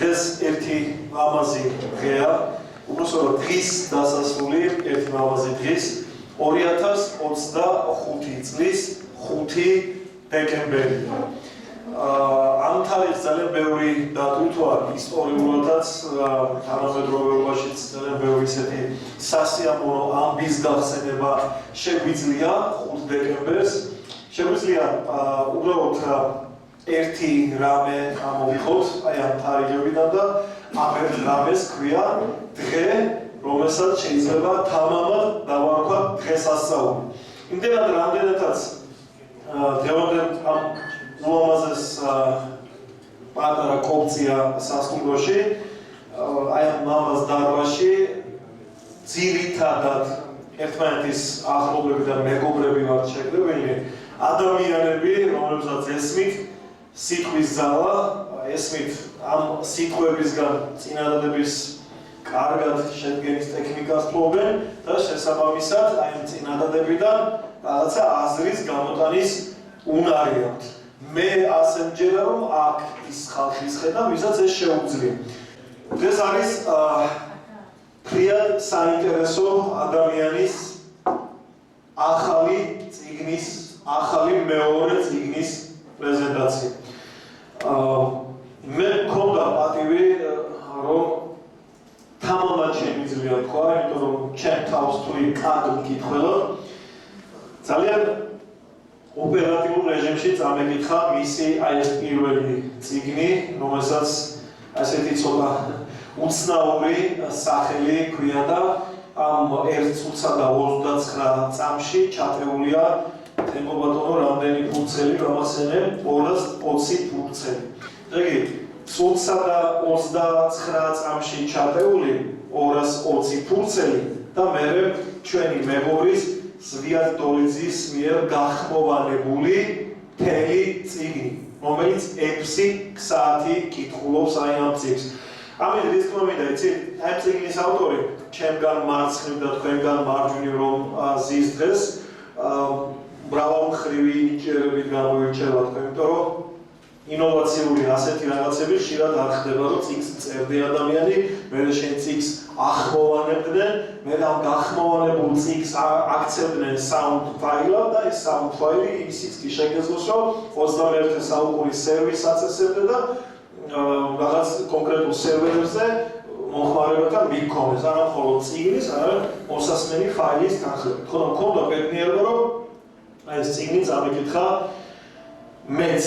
დღეს ერთი ლამაზი დღეა, უბრალოდ დღის დასასრული ერთი ლამაზი დღის 2025 წლის 5 დეკემბერი. ამ თარიღს ძალიან ბევრი დატვირთვა ისტორიულადაც, თანამედროვეობაშიც ძალიან ბევრი ისეთი სასიამოვნო ამბის გახსენება შეგვიძლია 5 დეკემბერს. შეგვიძლია უბრალოდ ერთი რამე ამოვიხოთ აი ამ თარიღებიდან და ამ ერთ რამეს ქვია დღე, რომელსაც შეიძლება თამამად დავარქვათ დღესასწაული. იმდენად რამდენადაც დღევანდელ ამ ულამაზეს პატარა კოპცია სასტუმროში, აი ამ ლამაზ დარბაზში ძირითადად ერთმანეთის ახლობლები და მეგობრები ვართ შეგრებილი, ადამიანები, რომლებსაც ესმით სიტყვის ძალა, ესმით ამ სიტყვებისგან წინადადების კარგად შედგენის ტექნიკას ფლობენ და შესაბამისად აი ამ წინადადებიდან რაღაცა აზრის გამოტანის უნარი აქვთ. მე ასე მჯერა, რომ აქ ის ხალხი ისხედა, ვისაც ეს შეუძლია. დღეს არის ფრიად საინტერესო ადამიანის ახალი წიგნის, ახალი მეორე წიგნის პრეზენტაცია. მე მქონდა პატივი, რომ თამამად შემიძლია თქვა, იმიტომ რომ ჩემ თავს თუ იქ მკითხველად ძალიან ოპერატიულ რეჟიმში წამეკითხა მისი აი ეს პირველი წიგნი, რომელსაც ასეთი ცოტა უცნაური სახელი ჰქვია და ამ 1 წუთსა და 29 წამში ჩატეულია თემო ბატონო რამდენი ფურცელი გამახსენე 220 ფურცელი. იგი წუთსა და 29 წამში ჩატეული 220 ფურცელი და მერე ჩვენი მეგობრის ზვიად დოლიძის მიერ გახმოვანებული მთელი წიგნი, რომელიც 6 საათი კითხულობს აი ამ წიგნს. ამით რის თქმა მინდა, იცით, ამ წიგნის ავტორი ჩემგან მარცხნივ და თქვენგან მარჯვნივ რომ ზის დღეს მრავალმხრივი ნიჭიერებით გამოირჩევა თქვენ, იმიტომ რომ ინოვაციური ასეთი რაღაცები ხშირად არ ხდება, რომ წიგნს წერდი ადამიანი, მერე შენ წიგნს ახმოვანებდნენ, მე ამ გახმოვანებულ წიგნს აქცევდნენ sound ფაილად და ეს sound ფაილი ისიც კი შეგეძლოს, რომ 21 საუკუნის სერვისს აწესებდა და რაღაც კონკრეტულ სერვერებზე მომხმარებელთან მიგქონდეს, არა მხოლოდ წიგნის, არამედ მოსასმენი ფაილის თანხლებით. ხოდა მქონდა ბედნიერება, რომ აი ეს წიგნი წამიკითხა მეც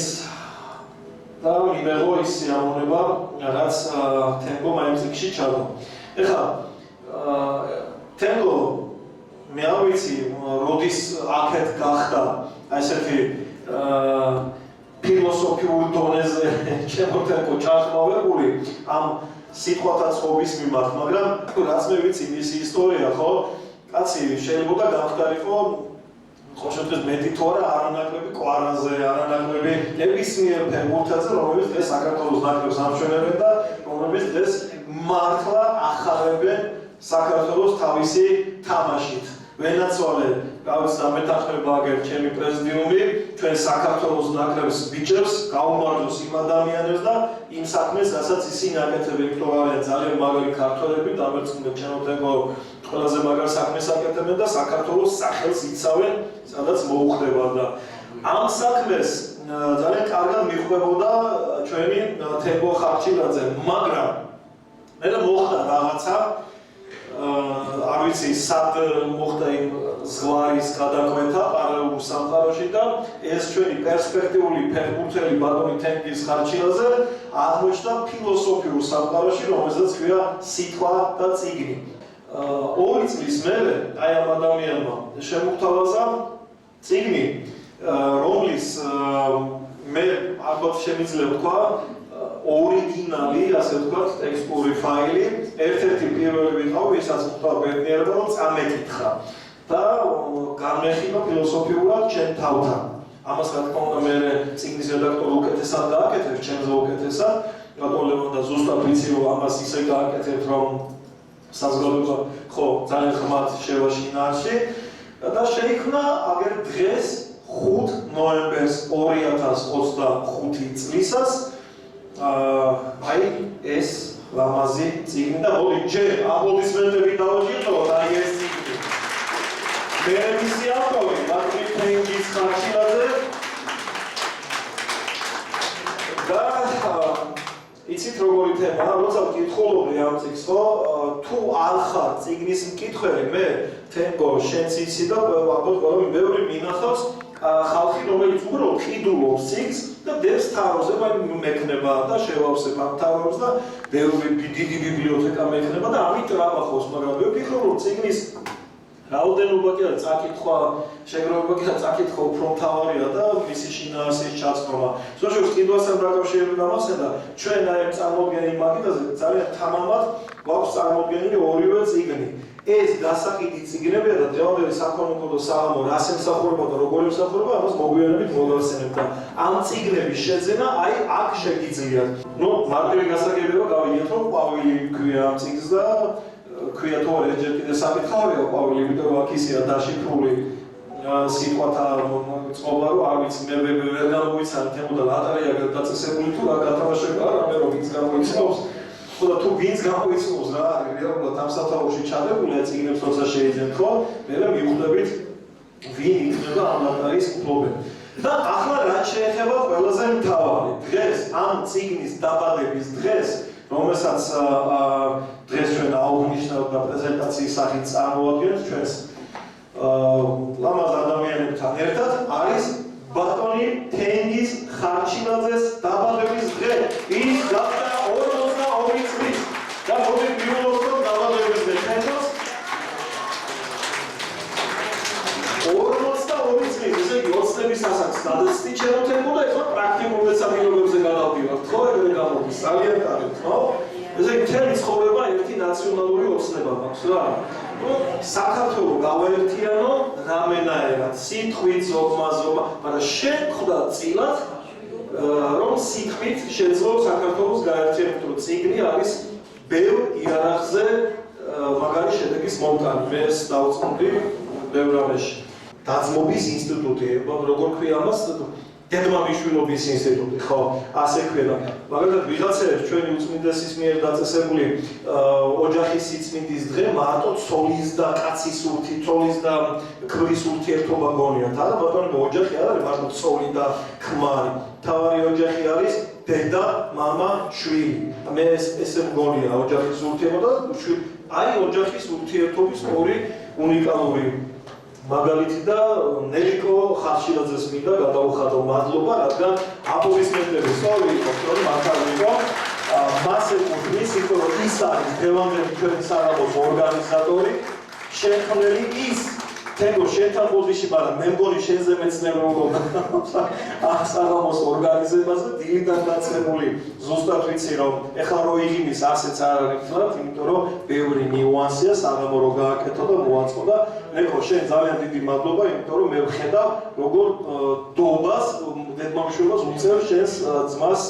და მივეღო ის სიამოვნება, რაც თენგო ამ წიგნში ჩადო. ეხლა თენგო მე არ ვიცი, როდის აქეთ გახდა ესეთი ფილოსოფიურ დონეზე ჩემო თენგო ჩართმავებული ამ სიტყვათა ცხობის მიმართ, მაგრამ რაც მე ვიცი მისი ისტორია, ხო? კაცი შეიძლება გამხდარიყო ხო შემთხვევით მეტი თუ არა არანაკლები კვარაზე, არანაკლები ნებისმიერ ფეხბურთელზე, რომელიც დღეს საქართველოს ნაკრებს ამშვენებენ და რომლებიც დღეს მართლა ახარებენ საქართველოს თავისი თამაშით. ვენაცვალე, გავიცდა მეთანხმება აგერ ჩემი პრეზიდიუმი, ჩვენ საქართველოს ნაკრებს ბიჭებს გაუმარჯოს იმ ადამიანებს და იმ საქმეს, რასაც ისინი აკეთებენ, იმიტომ რომ არიან ძალიან მაგარი ქართველები, დამერწმუნდეთ ჩემო თენგო ყველაზე მაგარ საქმეს აკეთებენ და საქართველოს სახელს იცავენ, სადაც მოუხდება და ამ საქმეს ძალიან კარგად მიხვდებოდა ჩვენი თენგო ხარჩილაძე, მაგრამ მე მოხდა რაღაცა არ ვიცი, სად მოხდა იმ ზღვარის გადაკვეთა პარალელურ სამყაროში და ეს ჩვენი პერსპექტიული ფეხბურთელი ბატონი თენგის ხარჩილაძე აღმოჩნდა ფილოსოფიურ სამყაროში, რომელსაც ქვია სიტყვა და წიგნი. 2 წლის მერე აი ამ ადამიანმა შემოგთავაზა წიგნი, რომლის მე ალბათ შემიძლია ვთქვა ორიგინალი, ასე ვთქვათ, ტექსტური ფაილი, ერთ-ერთი პირველი ვიყავ, ვისაც ხვდა ბედნიერება, რომ წამეკითხა და განმეხილო ფილოსოფიურად ჩემ თავთან. ამას რა თქმა უნდა მე წიგნის რედაქტორ უკეთესად გააკეთებ, ჩემზე უკეთესად, რატომ და ზუსტად ვიცი, რომ ამას ისე გააკეთებ, რომ საზოგადოება ხო ძალიან ხმად შევაშინა არში და შეიქმნა აგერ დღეს 5 ნოემბერს 2025 წლისას აი ეს ლამაზი წიგნი და მოდი ჯერ აპლოდისმენტები დავაჭიროთ აი ეს წიგნი. მე მისი ავტორი მარტინ თენგიზ ხარშილაძე და იცით როგორი თემაა, როცა ვკითხულობდი ამ წიგნს, ხო, თუ არ ხარ წიგნის მკითხველი, მე თენგო შენც იცი და ალბათ ყველამ ბევრი მინახავს ხალხი, რომელიც უბრალოდ ყიდულობს წიგნს და დევს თაროზე, მექნება და შევავსებ ამ თაროებს და ბევრი დიდი ბიბლიოთეკა მექნება და ამით რაბახობს, მაგრამ მე ვფიქრობ, რომ წიგნის რაოდენობა კი არა, წაკითხვა, შეგროვება კი არა, წაკითხვა უფრო მთავარია და მისი შინაარსის ჩაცნობა. ზოგადად ყიდვასთან დაკავშირებით ამასთან და ჩვენ აი წარმოდგენილი მაგიდაზე ძალიან თამამად გვაქვს წარმოდგენილი ორივე წიგნი. ეს დასაყიდი წიგნებია და დღევანდელი საქველმოქმედო და საღამო რას ემსახურება და როგორ ემსახურება, ამას მოგვიანებით მოვახსენებ და ამ წიგნების შეძენა აი აქ შეგიძლიათ. ნუ მარტივი გასაგებია გავიგეთ, რომ ყვავილი ქვია ამ წიგნს და ქვია თუ არა ჯერ კიდე საკითხავია ყვავილი, იმიტომ რომ აქ ისეა დაშიფრული სიტყვათა წყობა, რომ არ ვიცი, მე ვერ გამოვიცანი თემო და ლატარია გადაწესებული თუ რა გათამაშება, რამე რომ ვინც გამოიცნობს. ხო და თუ ვინც გამოიცნობს რა, რეალურად ამ სათაურში ჩადებული წიგნებს როცა შეიძენთ, ხო, მე მივხვდებით ვინ იქნება ამ ლატარიის მფლობელი. და ახლა რაც შეეხება ყველაზე მთავარი, დღეს ამ წიგნის დაბადების დღეს, რომელსაც დღეს ჩვენ აუღნიშნავთ და პრეზენტაციის სახით წარმოადგენთ ჩვენს ლამაზ ადამიანებთან ერთად არის ბატონი თენგიზ ხარშილაძეს დაბადების დღე. ის გახდა 42 წლის და მოდი მივულოთ დაბადების დღე თენგოს 42 წლის, ესე იგი 20-ების ასაკს გადაცდი ჩემოთენგო და ეხლა პრაქტიკულ მეცადინეობებზე გადავდივართ, ხო, ეგრე გამოდის, ძალიან კარგი, ხო? ესე იგი მთელი ცხოვრება ერთი ნაციონალური ოცნება მაქვს რა. საქართველო გავაერთიანო რამენაერად, სიტყვით, ზოგმაზობა, მაგრამ შენ ხვდა წილად, რომ სიტყვით შეძლო საქართველოს გაერთიანება, რომ წიგნი არის ბევრ იარაღზე მაგარი შედეგის მომტანი. მე ეს დავწმუნდი ბევრ რამეში. დაძმობის ინსტიტუტი, როგორ ქვია ამას? დედმამიშვილობის ინსტიტუტი, ხო, ასე ქვია. მაგალითად, ვიღაცებს ჩვენი უწმინდესის მიერ დაწესებული ოჯახის სიწმინდის დღე მარტო ცოლის და კაცის ურთი, ცოლის და ქმრის ურთიერთობა გონიათ. არა, ბატონო, ოჯახი არ არის მარტო ცოლი და ქმარი. მთავარი ოჯახი არის დედა, მამა, შვილი. მე ესე მგონია ოჯახის ურთიერთობა და შვილი. აი ოჯახის ურთიერთობის ორი უნიკალური მაგალითი და ნელიკო ხარშილაძეს მინდა გადავუხატო მადლობა, რადგან აპლოდისმენტები სწორი იყოს, რომ მართალია მას ეკუთვნის, იმიტომ რომ ის არის დღევანდელი ჩვენი საღამოს ორგანიზატორი, შემქმნელი ის თენგო შენთან ბოდიში, მაგრამ მე მგონი შენზე მეცნიერულობა ამ საღამოს ორგანიზებაზე დილიდან დაწყებული. ზუსტად ვიცი რომ ეხლა რო იღიმის ასეც არ არის მართლა, იმიტომ რომ ბევრი ნიუანსია საღამო რო გააკეთო და მოაწყო და ნეკო შენ ძალიან დიდი მადლობა, იმიტომ რომ მე ვხედავ როგორ დობას დედმამიშვილს უწევს შენს ძმას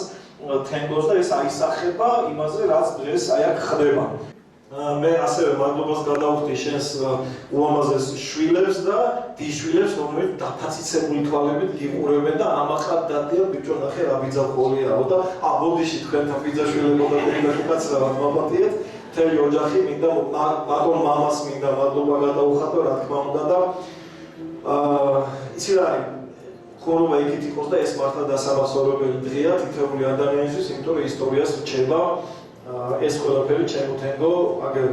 თენგოს და ეს აისახება იმაზე რაც დღეს აი აქ ხდება. მე ასევე მადლობას გადავხდი შენს უამაზეს შვილებს და დიშვილებს, რომლებიც დაფაციცებული თვალებით გიყურებენ და ამაყად დადიან ბიჭო ნახე რა ბიძაყოლიაო და აბოდიში თქვენთან ბიძაშვილებო და დედაკაცრავად მაპატიეთ. მთელი ოჯახი მინდა ბატონ მამას მინდა მადლობა გადავუხატო, რა თქმა უნდა და იცი რა არის ხორობა იქით იყოს და ეს მართლა დასაბასორებელი დღეა თითოეული ადამიანისთვის, იმიტომ რომ ისტორიას რჩება ეს ყველაფერი ჩემო თენგო, აგერ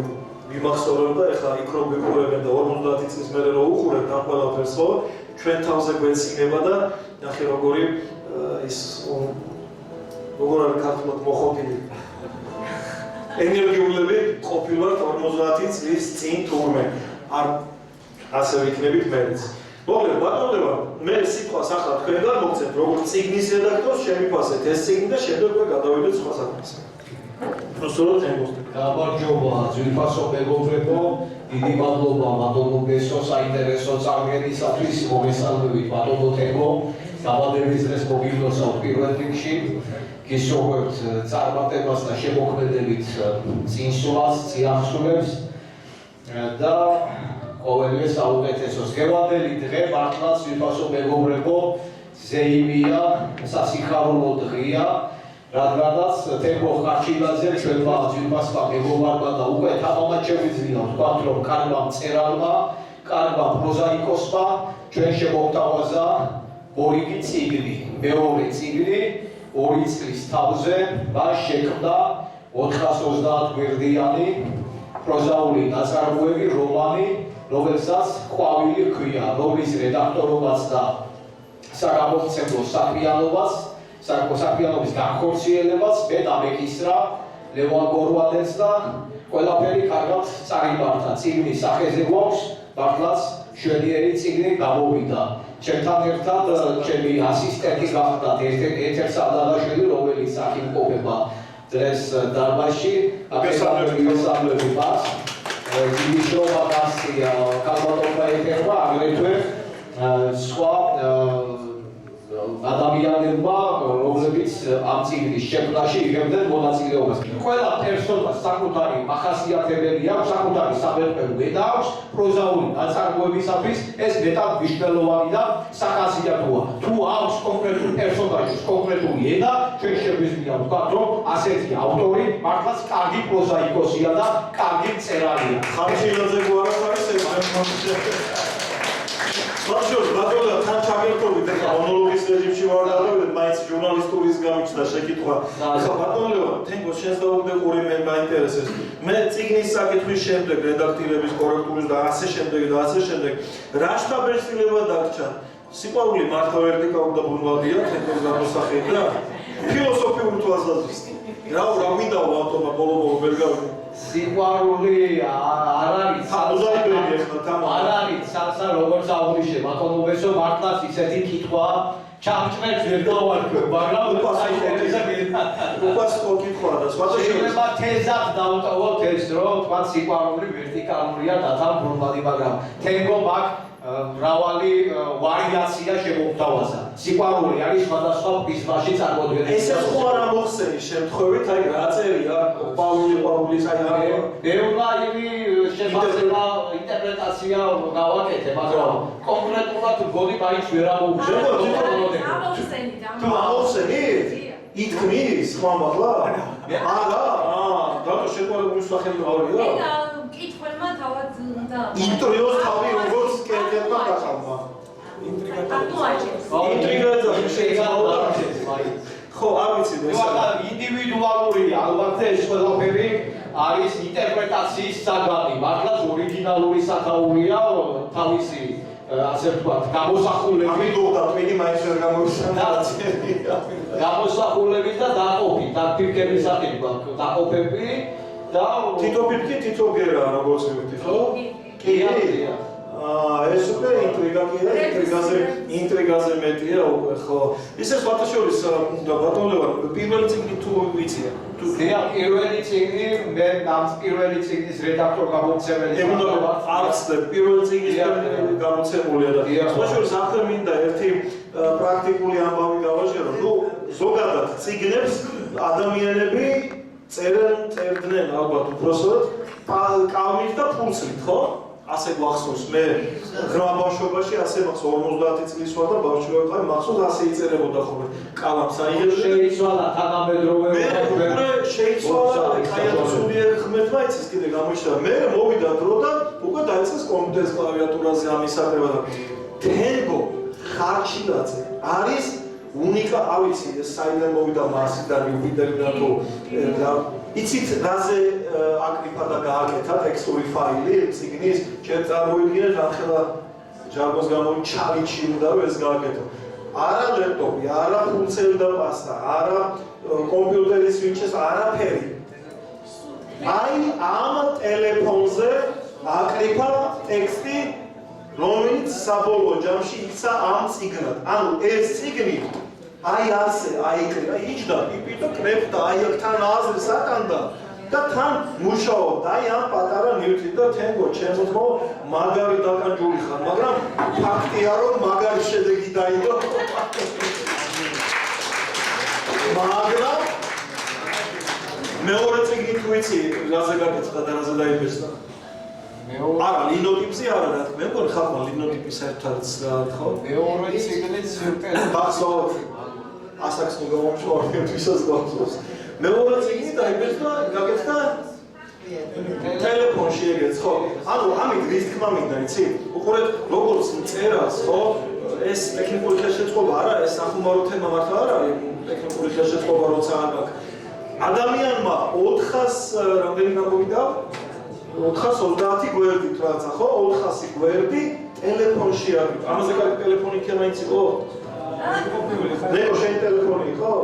ვიმახსოვრებ და ეხლა იქ რო გიყურებენ და 50 წლის მერე რო უყურებთ ამ ყველაფერს, ხო, ჩვენ თავზე გვეცინება და ნახე როგორი ის როგორ არის ქართულად მოხობილი ენერგიულები ყოფილვართ 50 წლის წინ თურმე. არ ასე ვიქნებით მეც. მოკლედ ბატონებო, მე სიტყვას ახლა თქვენ გამოგცემთ, როგორც წიგნის რედაქტორს შემიფასეთ ეს წიგნი და შემდეგ უკვე გადავიდეთ სხვა საკითხზე. Prostorul tengos. გამარჯობა, ძვირფასო მეგობრებო, დიდი მადლობა ბატონო გესო საინტერესო წარდგენისათვის, მოგესალმებით ბატონო თენგო, დაბადების დღეს მოგილოცავ პირველ რიგში, გისურვებთ წარმატებას და შემოქმედებით წინსვლას, წიაღსულებს და ყოველივე საუკეთესოს. გევადელი დღე მართლაც ვიფასო მეგობრებო, ზეიმია, სასიხარულო დღეა, რადგანაც თემო ხარჩილაძე ჩვენმა ძვირფასმა მეგობარმა და უკვე თამამად შეგვიძლია ვთქვათ, რომ კარგმა მწერალმა, კარგმა პროზაიკოსმა ჩვენ შემოგთავაზა ორიგი წიგნი, მეორე წიგნი 2 წლის თავზე მას შექმნა 430 გვერდიანი პროზაული ნაწარმოები, რომანი, რომელსაც ყვავილი ჰქვია, რომლის რედაქტორობაც და საგამომცემლო საქმიანობის განხორციელებაც მე დამეკისრა ლევან გორვანეც და ყველაფერი კარგად წარიმართა. წიგნის სახეზე გვაქვს მართლაც მშვენიერი წიგნი გამოვიდა. ჩემთან ერთად ჩემი ასისტენტი გახდათ ეთერ სალდადაშვილი, რომელიც აქიმყოფება დღეს დარბაზში. მესამე მას დიდი შრომა გასწია კალბატონმა ეთერმა, აგრეთვე სხვა ადამიანებმა, რომლებიც ამ წიგნის შექმნაში იღებდნენ მონაწილეობას. ყველა პერსონაჟს საკუთარი მახასიათებელი აქვს, საკუთარი სამეფო ენა აქვს, პროზაული ნაწარმოებისათვის ეს მეტად მნიშვნელოვანი და სახასიათოა. თუ აქვს კონკრეტულ პერსონაჟს კონკრეტული ენა, ჩვენ შეგვიძლია ვთქვათ, რომ ასეთი ავტორი მართლაც კარგი პროზაიკოსია და კარგი მწერალია. ხარჩილაძე გვარად არის ეს Საშუალო ბატონო თან ჩაგერთობით ახლა მონოლოგის რეჟიმში ვარ და მაინც ჟურნალისტურის გამიჩნდა შეკითხვა. ახლა ბატონო თენგო შენს დაუგდებული მე მაინტერესებს. მე წიგნის საკითხვის შემდეგ რედაქტირების კორექტურის და ასე შემდეგ რა შთაბეჭდილება დარჩა? სიყვარული მართლა ვერტიკალურ და ბუნვალდია თენგოს გამოსახეთ და ფილოსოფიური თვალსაზრისით. რა მინდა ავტომა ბოლო ვერ გავიგე. სიყვარული არ არის არ არის სანსა როგორც აღვნიშნე ბატონობესო მართლაც ისეთი კითხვა ჩამჭრებს ვერ დავარქვე მაგრამ საინტერესო უპასო კითხვაა და სხვა შეიძლება თეზად დავტოვოთ ეს რომ თქვა სიყვარული ვერტიკალურია და თან ბრუნვადი მაგრამ თენგო მაგ მრავალი ვარიაცია შემოგთავაზა. სიყვარული არის სხვადასხვა პრიზმაში წარმოდგენილი. ესე ხო არ მოხსენის შემთხვევით, აი რა წერია, ყვავილის აი ბევრი შემოწება ინტერპრეტაცია გავაკეთე, მაგრამ კონკრეტულად გონი მაინც ვერ ამოვუწევ. თუ ამოვხსენით? ითქმის ხო ამაღლა? არა, რატო შეყვარებული სახელი ავია? კითხველმა თავად უნდა ინტრიგოს თავი როგორც კერტელმა გახალმა. ინტრიგა შეიძლება ხო, არ ვიცი ეს. ინდივიდუალურია, ალბათ ეს ყველაფერი არის ინტერპრეტაციის საგანი. მართლაც ორიგინალური საკაულია თავისი ასე ვთქვათ, გამოსახულებით. ამიტომ თქვენი მაინც ვერ გამოვიხსნა. გამოსახულებით და დაყოფით, დაფიქრების სახით გვაქვს დაყოფები. თითო პირკი თითო გერაა როგორც მივხვდი ხო? კი. ეს უკვე ინტრიგაზე მეტია უკვე ხო. ისე სხვათა შორის ბატონო პირველი წიგნი თუ ვიცია. თუ პირველი წიგნი მე ამ პირველი წიგნის რედაქტორ გამომცემელი არც პირველი წიგნის გამომცემულია და სხვა შორის ახლა მინდა ერთი პრაქტიკული ამბავი გავაჟერო. ნუ ზოგადად წიგნებს ადამიანები წერდნენ ალბათ უпроსოდ კალმით და ფულსით, ხო? ასე გვახსოვს მე ღრმა ბავშვობაში ასე მახსოვს 50 წლის ვარ და ბავშვი ვიყავი მახსოვს ასე იწერებოდა ხოლმე კალამს აიღებდა შეიცვალა თანამედროვე შეიცვალა კაიათო სულიერ ხმეთმა იცის კიდე გამოჩნდა მე მოვიდა დრო და უკვე დაიწყეს კომპიუტერის კლავიატურაზე ამისაღება და თენგო ხარჩილაძე არის არ ვიცი საიდან მოვიდა მასიდან იუპიტერიდან თუ იცით რაზე აკრიფა და გააკეთა ტექსტური ფაილი წიგნის ჩემ წარმოიდგინეთ ახლა ჯარგოს გამო ჩალიჩი უნდა რომ ეს გააკეთო არა ლეპტოპი არა ფუნქციური და პასტა არა კომპიუტერის სვიჩეს არაფერი აი ამ ტელეფონზე აკრიფა ტექსტი რომელიც საბოლოო ჯამში იქცა ამ წიგნად ანუ ეს წიგნი აი ასე აიკრიფა იჯდა იპიტო კრეფტა აი თან აზრი საკანდა და თან მუშაობდა აი ამ პატარა ნივთი და თენგო ჩემო მაგარი დაკანჯული ხარ მაგრამ ფაქტია რომ მაგარი შედეგი დაიდო მაგრამ მეორე წიგნი თუ იცი რაზე გაკეთდა და რაზე დაიბეჭდა არა, ლინოტიპზე არა, რა თქმა უნდა, ხალხმა ლინოტიპის ერთადაც ხო? მეორე ციგნიც გახსოვთ. ასაკს ნუ გამომშოვარდეთ ვისაც გახსოვს. მეორე ციგნი დაიბეჭდა, გაკეთდა ტელეფონში ეგეც ხო? ანუ ამით რის თქმა მინდა, იცი? უყურეთ, როგორც წერას, ხო? ეს ტექნიკური ხელშეწყობა არა, ეს სახუმარო თემა მართლა არ არის ტექნიკური ხელშეწყობა როცა არ გაქვს. ადამიანმა 400 რამდენი გამოვიდა? 430 გვერდით რაღაცა ხო? 400 გვერდი ტელეფონში არის. ამაზე კარგი ტელეფონი იქნება იცი ხო? ლეკო შენ ტელეფონი ხო?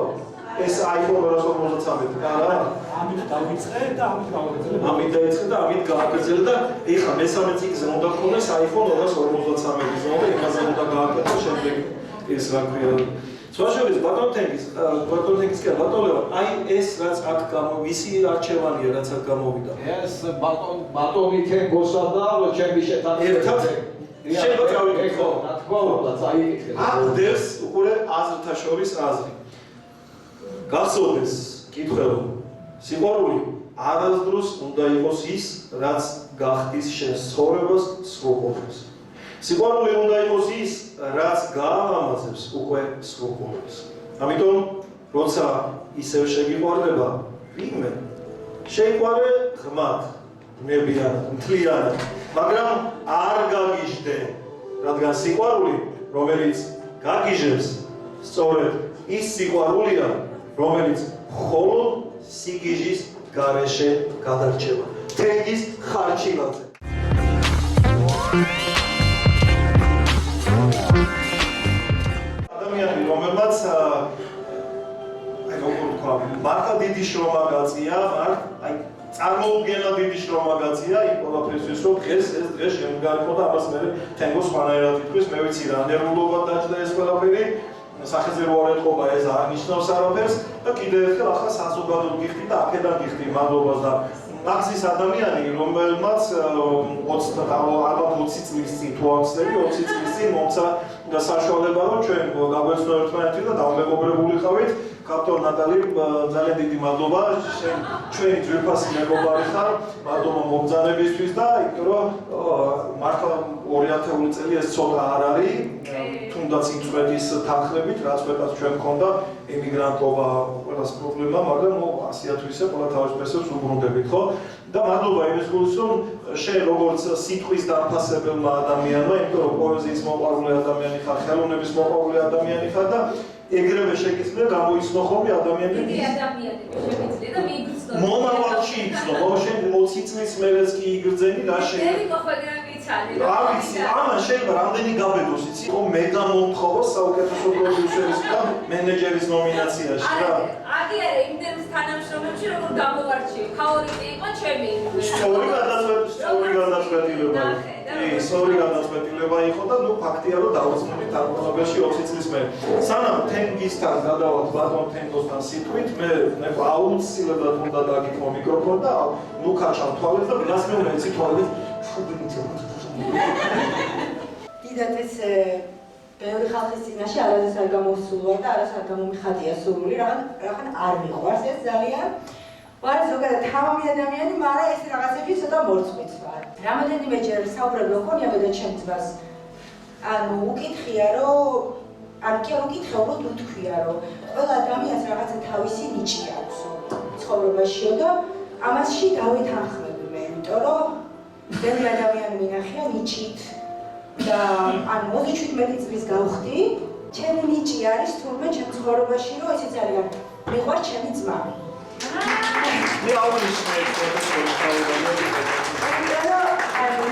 ეს iPhone 253 არა? ამით დავიწყე და ამით გავაგრძელე. ამით დაიწყე და ამით გააგრძელე და ეხლა მესამე წიგნზე უნდა გქონდეს iPhone 253-ი ზომა, იმაზე უნდა გააკეთო შემდეგ ეს რა ქვია. სვაშორის ბატონთენგის კი ბატონო, აი ეს რაც აქ ვისი არჩევანია, რაც აქ გამოვიდა. ეს ბატონი თენგოსა და ჩემი შეთანხმება. ერთად შეიძლება წავიდეთ ხო? რა თქმა უნდა, წაიკითხეთ. აქ დევს უყურე აზრთა შორის აზრი. გახსოვდეს კითხველო, სიყვარული არასდროს უნდა იყოს ის, რაც გახდის შენ ცხოვრებას სრულყოფილს. სიყვარული უნდა იყოს ის, რაც გაამამაზებს უკვე სრულყოფილს. ამიტომ, როცა ისევ შეგიყვარდება ვინმე, შეიყვარე ღმად, ნებიანად, მთლიანად, მაგრამ არ გაგიჟდე, რადგან სიყვარული, რომელიც გაგიჟებს, სწორედ ის სიყვარულია, რომელიც მხოლოდ სიგიჟის გარეშე გადარჩება. თენგის ხარჩილაძე. ადამიანი, რომელმაც აი როგორ ვთქვა, მართლა დიდი შრომა გაწია, აი წარმოუდგენლად დიდი შრომა გაწია იმ ყველაფერთვის, რომ დღეს ეს დღე შემდგარიყო და ამას მე თენგოს სხვანაირად იტყვის, მე ვიცი რა ნერვულობა დაჭდა ეს ყველაფერი. სახეზე რო არ ეთყობა ეს არ ნიშნავს არაფერს და კიდევ ერთხელ ახლა საზოგადოდ გიხდი და აქედან გიხდი მადლობას და მაგზის ადამიანი რომელმაც 20 წლის წინ თუ ახსნები 20 წლის წინ მომცა და საშუალება რომ ჩვენ გაგვეცნო ერთმანეთი და დავმეგობრებულიყავით კაპიტან ნატალი ძალიან დიდი მადლობა ჩვენი ძვირფასი მეგობარი ხარ მადლობა მომბრძანებისთვის და იმიტომ რომ მართლა 2000 წელი ეს ცოტა არ არის თუნდაც იწვეთის თანხლებით რაც მეტად ჩვენ გქონდა ემიგრანტობა ყველას პრობლემა მაგრამ 100-ათვისე ყველა თავის ფესებს უბრუნდებით ხო და მადლობა იმის გულს რომ შენ როგორც სიტყვის დამფასებელმა ადამიანმა იმიტომ რომ პოეზიის მოყვარული ადამიანი ხარ ხელოვნების მოყვარული ადამიანი ხარ და ეგრევე შეგიძლია გამოიცნო ხოლმე ადამიანები დიდი ადამიანები შემიძლია და მიიგრძნო მომავალში იცნო შენ 20 წლის მერეც კი იგრძენი რა შენ არ ვიცი, ამა შეიძლება რამდენი გაბედოს იცი, რომ მე გამომთხოვოს საუკეთესო პროდიუსერის და მენეჯერის ნომინაციაში რა. არა, იმდენს თანამშრომლებში როგორ გამოვარჩიე. ფავორიტი იყო ჩემი. სწორი გადაწყვეტილება. სწორი გადაწყვეტილება იყო და ნუ ფაქტია რომ დავუძნებით არგონობაში 20 წლის მერე. სანამ თენგისთან გადავალთ ბატონ თენგოსთან სიტყვით, მე აუცილებლად უნდა დაგითმო მიკროფონი და ნუ ქაჩამ თვალებს და რას მეუბნე იცი თვალებით დიდად ეს ბევრი ხალხის წინაშე არასდროს არ გამოსულა და არასდროს არ გამომიხატია სურვილი, რახან არ მიყვარს ეს ძალიან. ვარ ზოგადად თავი ადამიანი, მაგრამ ეს რაღაცები ცოტა მორწმიც ვარ. რამოდენიმეჯერ საუბრობ მქონიავე და ჩემ ძმას. ანუ უკითხია, რომ არ კი არ უკითხე, უბრალოდ უთქვია, რომ ყველა ადამიანს რაღაცა თავისი ნიჭი აქვს ცხოვრებაშიო და ამასში დავითანხმები მე, იმიტომ რომ ბევრი ადამიანი მინახია ნიჭით და ანუ 27 წლის გავხდი, ჩემი ნიჭი არის თურმე ჩემ ცხოვრებაში, რომ ესეც არის მიყვარს ჩემი ძმა. მე აღვნიშნე ეს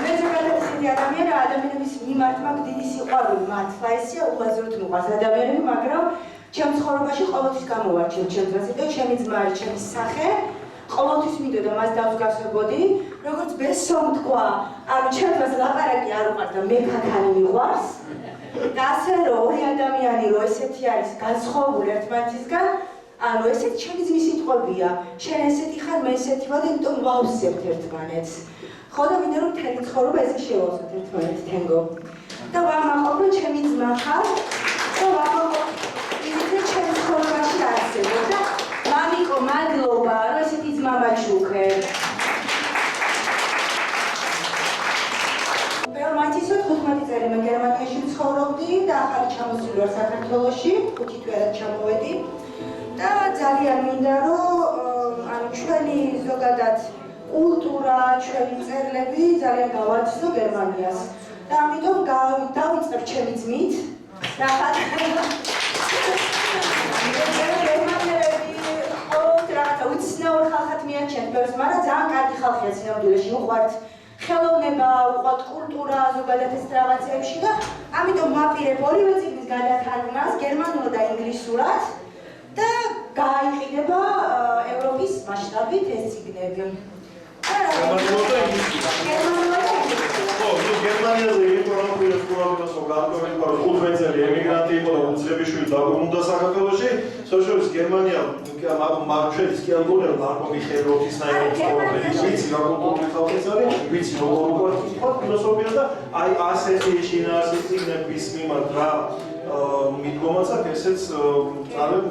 მე ზოგადად ისეთი ადამიანების მიმართ მაქვს დიდი სიყვარული მართლა ესეა უაზროდ მიყვარს ადამიანები, მაგრამ ჩემ ცხოვრებაში ყოველთვის გამოვარჩევ ჩემ ძმას და ჩემი ძმა არის ჩემი სახე. ყოველთვის მინდოდა მას დავსგავსებოდი, როგორც ბესომ თქვა, ანუ ჩემ დროს ლაპარაკი არ უყვარს და მე ქაქანი მიყვარს. და ასე რომ ორი ადამიანი რომ ესეთი არის განსხვავებული ერთმანეთისგან, ანუ ესეთი ჩემი ძმის სიტყვებია. შენ ესეთი ხარ, მე ესეთი ვარ და იმიტომ ვავსებთ ერთმანეთს. ხო და მინდა რომ მთელი ცხოვრება ესე შევავსოთ ერთმანეთს თენგო. და ვამაყობ რომ ჩემი ძმა ხარ და ვამაყობ ისე ჩემ ცხოვრებაში არსებობს და მამიკო მადლობა რომ ესეთი ძმა მაჩუქე. 15 წელი მე გერმანიაში ცხოვრობდი და ახალი ჩამოსული ვარ საქართველოში, 5 თვეად ჩამოვედი. და ძალიან მინდა რომ ანუ ჩვენი ზოგადად კულტურა, ჩვენი წერილები ძალიან გავაცნო გერმანიას. და ამიტომ დავიწყებ ჩემი ძმით. გერმანელები ყოველთ რაღაცა უცნაურ ხალხად მიაჩნიათ ბევრს, მაგრამ ძალიან კარგი ხალხია სინამდვილეში, უყვართ ხელოვნება, უყვართ კულტურა, ზოგადად ეს რაღაცებში და ამიტომ ვაპირებ ორივე წიგნის გადათარგმნას გერმანულად და ინგლისურად და გაიყიდება ევროპის მასშტაბით ეს წიგნები. გერმანიაზე იმიტომ ვიყურებდოს რომ გარკვეული 15 წელი ემიგრანტი იყო და უცრებიშვილი დაბრუნდა საქართველოში. სოციალიზმის გერმანია მარჩელის კი ამბობენ მარკო მიხეილოვსკის ვიცი რა კულტურული ხალხის არის, ვიცი როგორ უყვართ ფილოსოფია და აი ასეთი შინაარსის წიგნების მიმართ რა მიდგომაც აქვს ესეც ძალიან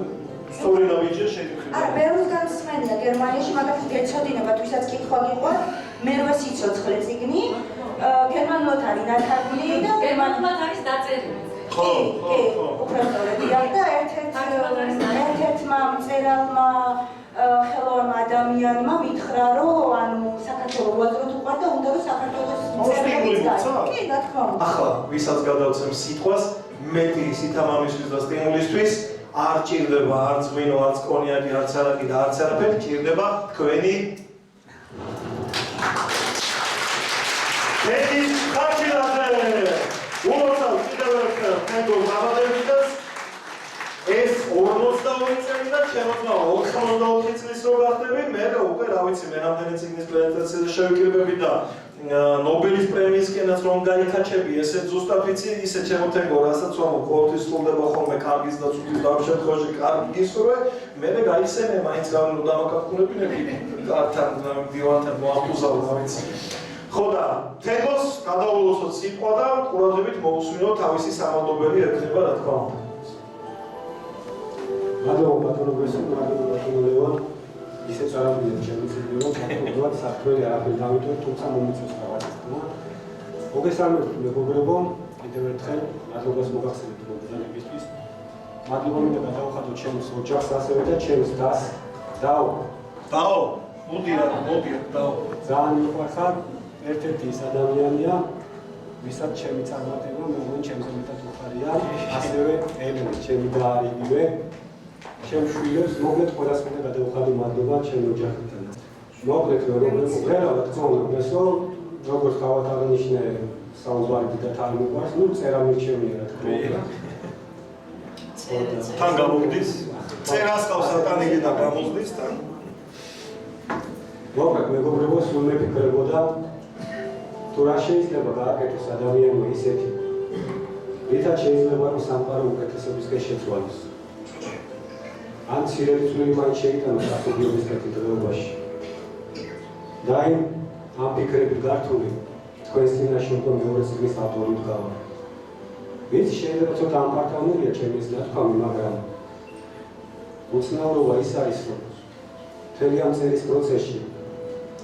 სწორი ნაბიჯია შეგიძლია. არა, ბევრს განსმენია გერმანიაში, მაგათ გეცოდინებათ, ვისაც კითხვა გიყვართ, მე რო სიცოცხლე წიგნი, გერმანულად არის ნათარგმნი და გერმანულად არის დაწერილი. ხო, უბრალოდ და ერთ-ერთმა მწერალმა ხელოვანმა ადამიანმა მითხრა, რომ ანუ საქართველოს უაზროდ უყვარდა, უნდა რომ საქართველოს მწერლებიც გაიგო. კი, რა თქმა უნდა. ახლა ვისაც გადავცემ სიტყვას, მეტი სითამამისთვის და სტიმულისთვის არ ჭირდება არც ღვინო, არც კონიაკი, არც არაკი და არც არაფერი, ჭირდება თქვენი ენის ხარჯილაზე. უმოწავ კიდევ ერთხელ მეგობრ მამადებითაც ეს 42 წელი და შემოწმა 84 წლის რო გახდები, მე უკვე რა ვიცი, მე რამდენი წიგნის პრეზენტაციაზე შევიკრიბები და ნობელის პრემიისკენაც რომ გაიქაჩები, ესე ზუსტად ვიცი, ისე შემოთენგო, რასაც რომ ყოველთვის სრულდება ხოლმე კარგის და ცუდის და ამ შემთხვევაში კარგი გისურვე, მე გაიხსენე მაინც გავინო დამაკავშირებინები კართან დივანთან მოამტუზავ, რა ვიცი. ხო და თემოს გადაულოცოთ სიტყვა და ყურადღებით მოусმინო თავისი სამადობელი ეკნება რა თქმა უნდა. მადლობა ბატონო გესო, მადლობა ბატონო ლევან. ისეც არ ამბობთ შემიძლია რომ კონკრეტულად საფრთხე არაფერი დავიტოვოთ, თუმცა მომიწევს რაღაცა თქმა. მოგესალმებით მეგობრებო, კიდევ ერთხელ მადლობას მოგახსენებთ მოგზაურობისთვის. მადლობა მინდა გადავხადოთ ჩემს ოჯახს ასევე და ჩემს დას. დაო, მოდი დაო. ძალიან მიყვარხარ. ერთ-ერთი ის ადამიანია, ვისაც ჩემი წარმატება მეგონი ჩემზე მეტად უხარია, ასევე ელენე, ჩემი და არის იგივე. ჩემ შვილებს მოკლედ ყველას მინდა გადავხადო მადლობა ჩემ ოჯახთან. მოკლედ რა თქმა უნდა, როგორც თავად აღნიშნე, საუბარი და თან მიყვარს, ნუ წერა მირჩევია რა თქმა უნდა. თან გამოგდის, წერას ყავს სატანიკი და გამოსდის თან. მოკლედ მეგობრებო, სულ მიფიქრებოდა თუ რა შეიძლება გააკეთოს ადამიანმა ისეთი, რითაც შეიძლება რომ სამყარო უკეთესობისკენ შეცვალოს. ან ცირეწლული მაინც შეიტანოს ასობლების კეთილდღეობაში. და ამ ფიქრებით გართული თქვენს წინაშე უკვე მეორე წიგნის ავტორი ვდგავარ. ვიცი შეიძლება ცოტა ამპარტავნელია ჩემი ეს ნათქვამი, მაგრამ უცნაურობა ის არის, რომ მთელი ამ წერის პროცესში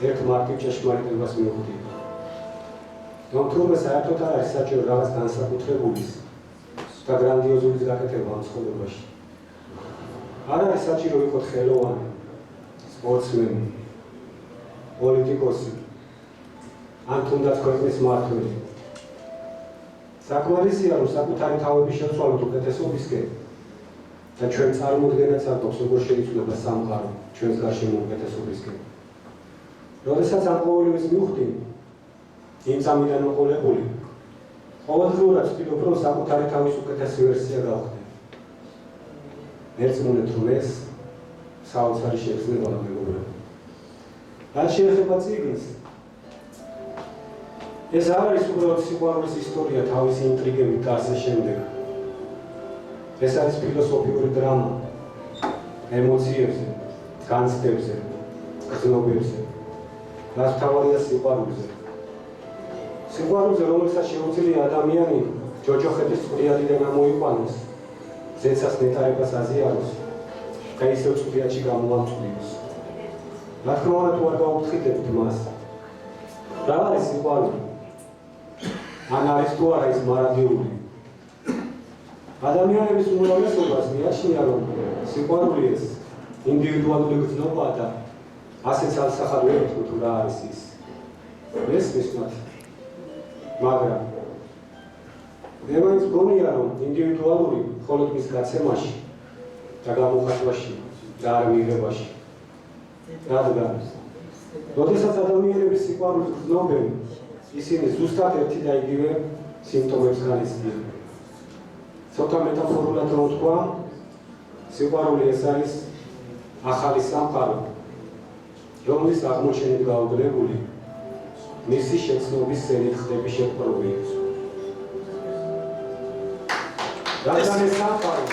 ერთ მარტივ ჭეშმარიტებას მივხვდი. რომ თურმე საერთოდ არ არის საჭირო რაღაც განსაკუთრებულის და გრანდიოზულის გაკეთება ამ ცხოვრებაში. არ არის საჭირო ვიყოთ ხელოვანი, სპორტსმენი, პოლიტიკოსი, ან თუნდაც ქვეყნის მმართველი. საკმარისია, რომ საკუთარი თავები შევცვალოთ უკეთესობისკენ და ჩვენ წარმოდგენაც აქვს, როგორ შეიძლება სამყარო ჩვენს გარშემო უკეთესობისკენ. როდესაც ამ ყოველივეს მივხვდი, იმ წამიდან მოყოლებული, ყოველდღიურად ვცდილობ, რომ საკუთარი თავის უკეთესი ვერსია გავხდე. ერთმონეთ რომ ეს საოცარი შეგრძნება მეგობრებო. რაც შეეხება წიგნს, ეს არ არის უბრალოდ სიყვარულის ისტორია თავისი ინტრიგებით და ასე შემდეგ. ეს არის ფილოსოფიური დრამა ემოციებზე, განცდებზე, გრძნობებზე, რაც მთავარია სიყვარულზე. სიყვარულზე, რომელსაც შეუძლია ადამიანი ჯოჯოხეთის წყლიანიდან ამოიყვანოს, ზეცას ნეტარებას აზიაროს და ისევ წყლიანში გამოამწვლიოს. რა თქმა უნდა, თუ არ გაუფრთხილდებთ მას, რა არის სიყვარული? ან არის თუ არა ის მარადიული. ადამიანების უმრავლესობას მიაჩნია, რომ სიყვარული ეს ინდივიდუალური გრძნობაა და ასეც ალსახად ვერ უთქვით თუ რა არის ის. მესმის მათ. მაგრამ მე მაინც გონია, რომ ინდივიდუალური მხოლოდ მის გაცემაში და გამოხატვაში და არ მიღებაში. რადგან როდესაც ადამიანები სიყვარულს გრძნობენ, ისინი ზუსტად ერთი და იგივე სიმპტომებს განიცდიან. ცოტა მეტაფორულად რომ ვთქვა, სიყვარული ეს არის ახალი სამყარო, რომლის აღმოჩენით გაუგლებული მისი შეცნობის სენით ხდები შეპყრობილი. რადგან ეს სამყარო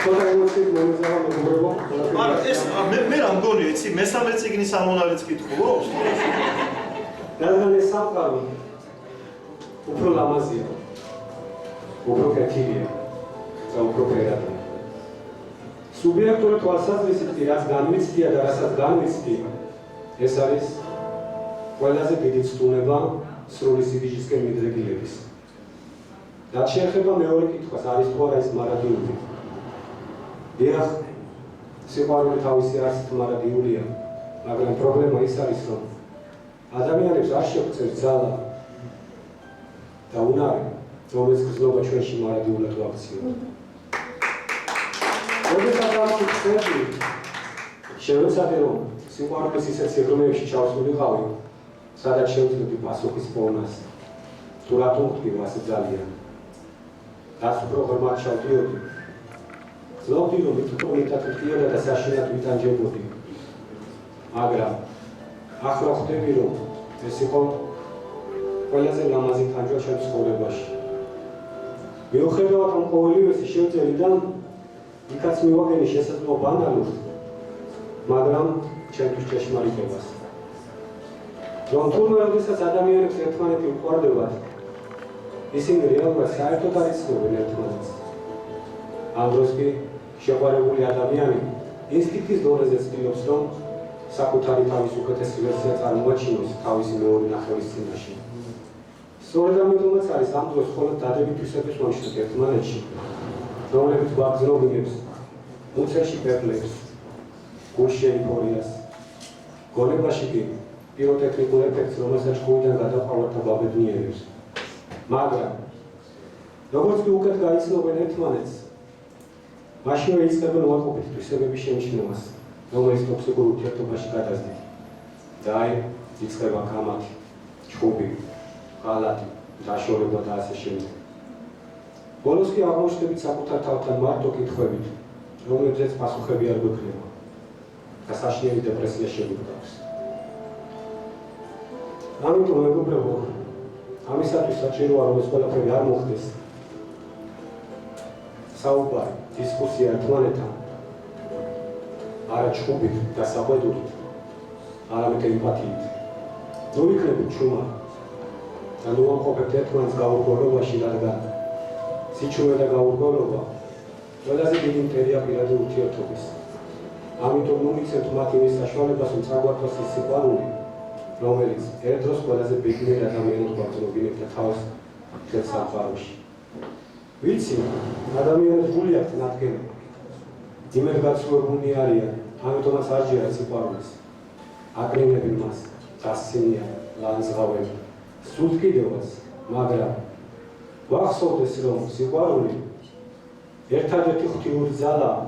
ცოტა ემოციით მომეწავა მეგობრებო, არა ეს მე რა მგონი, იცი, მესამე წიგნის ამონალიც კითხულობს? რადგან ეს სამყარო უფრო ლამაზია, უფრო კეთილია და უფრო ფერადია. სუბიექტური თვალსაზრისით კი რაც განმიცდია და რასაც განმიცდი, ეს არის ყველაზე დიდი ცდუნება სრული სიდიჯისკენ მიდრეკილების. რაც შეეხება მეორე კითხვას, არის თუ არა ის მარადიული. დიახ, სიყვარული თავისი არსით მარადიულია, მაგრამ პრობლემა ის არის, რომ ადამიანებს არ შეგვწევს ძალა და უნარი, რომელიც გრძნობა ჩვენში მარადიულად ვაქციო. როდესაც ამას ვხსენდი, შევეცადე, რომ სიყვარულის ისეთ სიღრმეებში ჩავსულიყავი, სადაც შევძლებდი პასუხის პოვნას, თუ რატომ ვთქვი ასე ძალიან. რაც უფრო ღრმად ჩავდიოდი, ვცდილობდი, რომ უფრო მეტად ვთქვიოდა და საშინლად ვიტანჯებოდი. მაგრამ ახლა ხვდები, რომ ეს იყო ყველაზე ლამაზი თანჯვა ჩემს ცხოვრებაში. მიუხედავად ამ ყოველივესის შევძელიდან, იქაც მივაგენი შესაძლოა ბანალურ, მაგრამ ჩემთვის ჭეშმარიტებას. რომ თურმე როდესაც ადამიანებს ერთმანეთი უყვარდებათ, ისინი რეალურად საერთოდ არ იცნობენ ერთმანეთს. ამ დროს კი შეყვარებული ადამიანი ინსტინქტის დონეზე ცდილობს, რომ საკუთარი თავის უკეთესი ვერსია წარმოაჩინოს თავისი მეორე ნახევრის წინაშე. სწორედ ამიტომაც არის ამ დროს მხოლოდ დადებით თვისების მომშნით ერთმანეთში, რომლებიც გვაგრძნობინებს უცერში პერლებს, გულში ეიფორიას, გონებაში კი პიროტექნიკურ ეფექტს, რომელსაც ჭკუიდან გადაყავართ და გვაბედნიერებს. მაგრამ როგორც კი უკეთ გაიცნობენ ერთმანეთს, მაშინვე იწყებენ უარყოფითი თვისებების შემჩნევას, რომელიც ტოქსიკურ ურთიერთობაში გადაზდით. და აი, იწყება კამათი, ჭკუები, ღალატი, დაშორება და ასე შემდეგ. ბოლოს კი აღმოჩნდებით საკუთარ თავთან მარტო კითხვებით, რომლებზეც პასუხები არ გვექნება და საშინელი დეპრესია შეგვიდგავს. ამიტომ მეგობრებო, ამისათვის საჭიროა, რომ ეს ყველაფერი არ მოხდეს. საუბარი, დისკუსია ერთმანეთთან, არა ჭკუებით და საყვედურით, არამედ ემპათიით. ნუ ვიქნებით ჩუმად და ნუ ვამყოფებთ ერთმანეთს გაურკვევლობაში, რადგან სიჩუმე და გაურკვევლობა ყველაზე დიდი მტერია პირადი ურთიერთობის. ამიტომ ნუ მიცემთ მათ იმის საშუალებას, რომ წაგვართვას ის სიყვარული, რომელიც ერთ დროს ყველაზე ბედნიერ ადამიანად გვაგრძნობინებთ და თავს ხელს სამყაროში. ვიცი, ადამიანებს გული აქვთ ნადგენა, იმედგაცრუებულნი არიან, ამიტომაც არ ჯერათ სიყვარულს. აკრინებენ მას, დასცინიან, ლანძღავენ, სულ კიდევაც, მაგრამ ვახსოვდეს, რომ სიყვარული ერთადერთი ღვთიური ძალაა,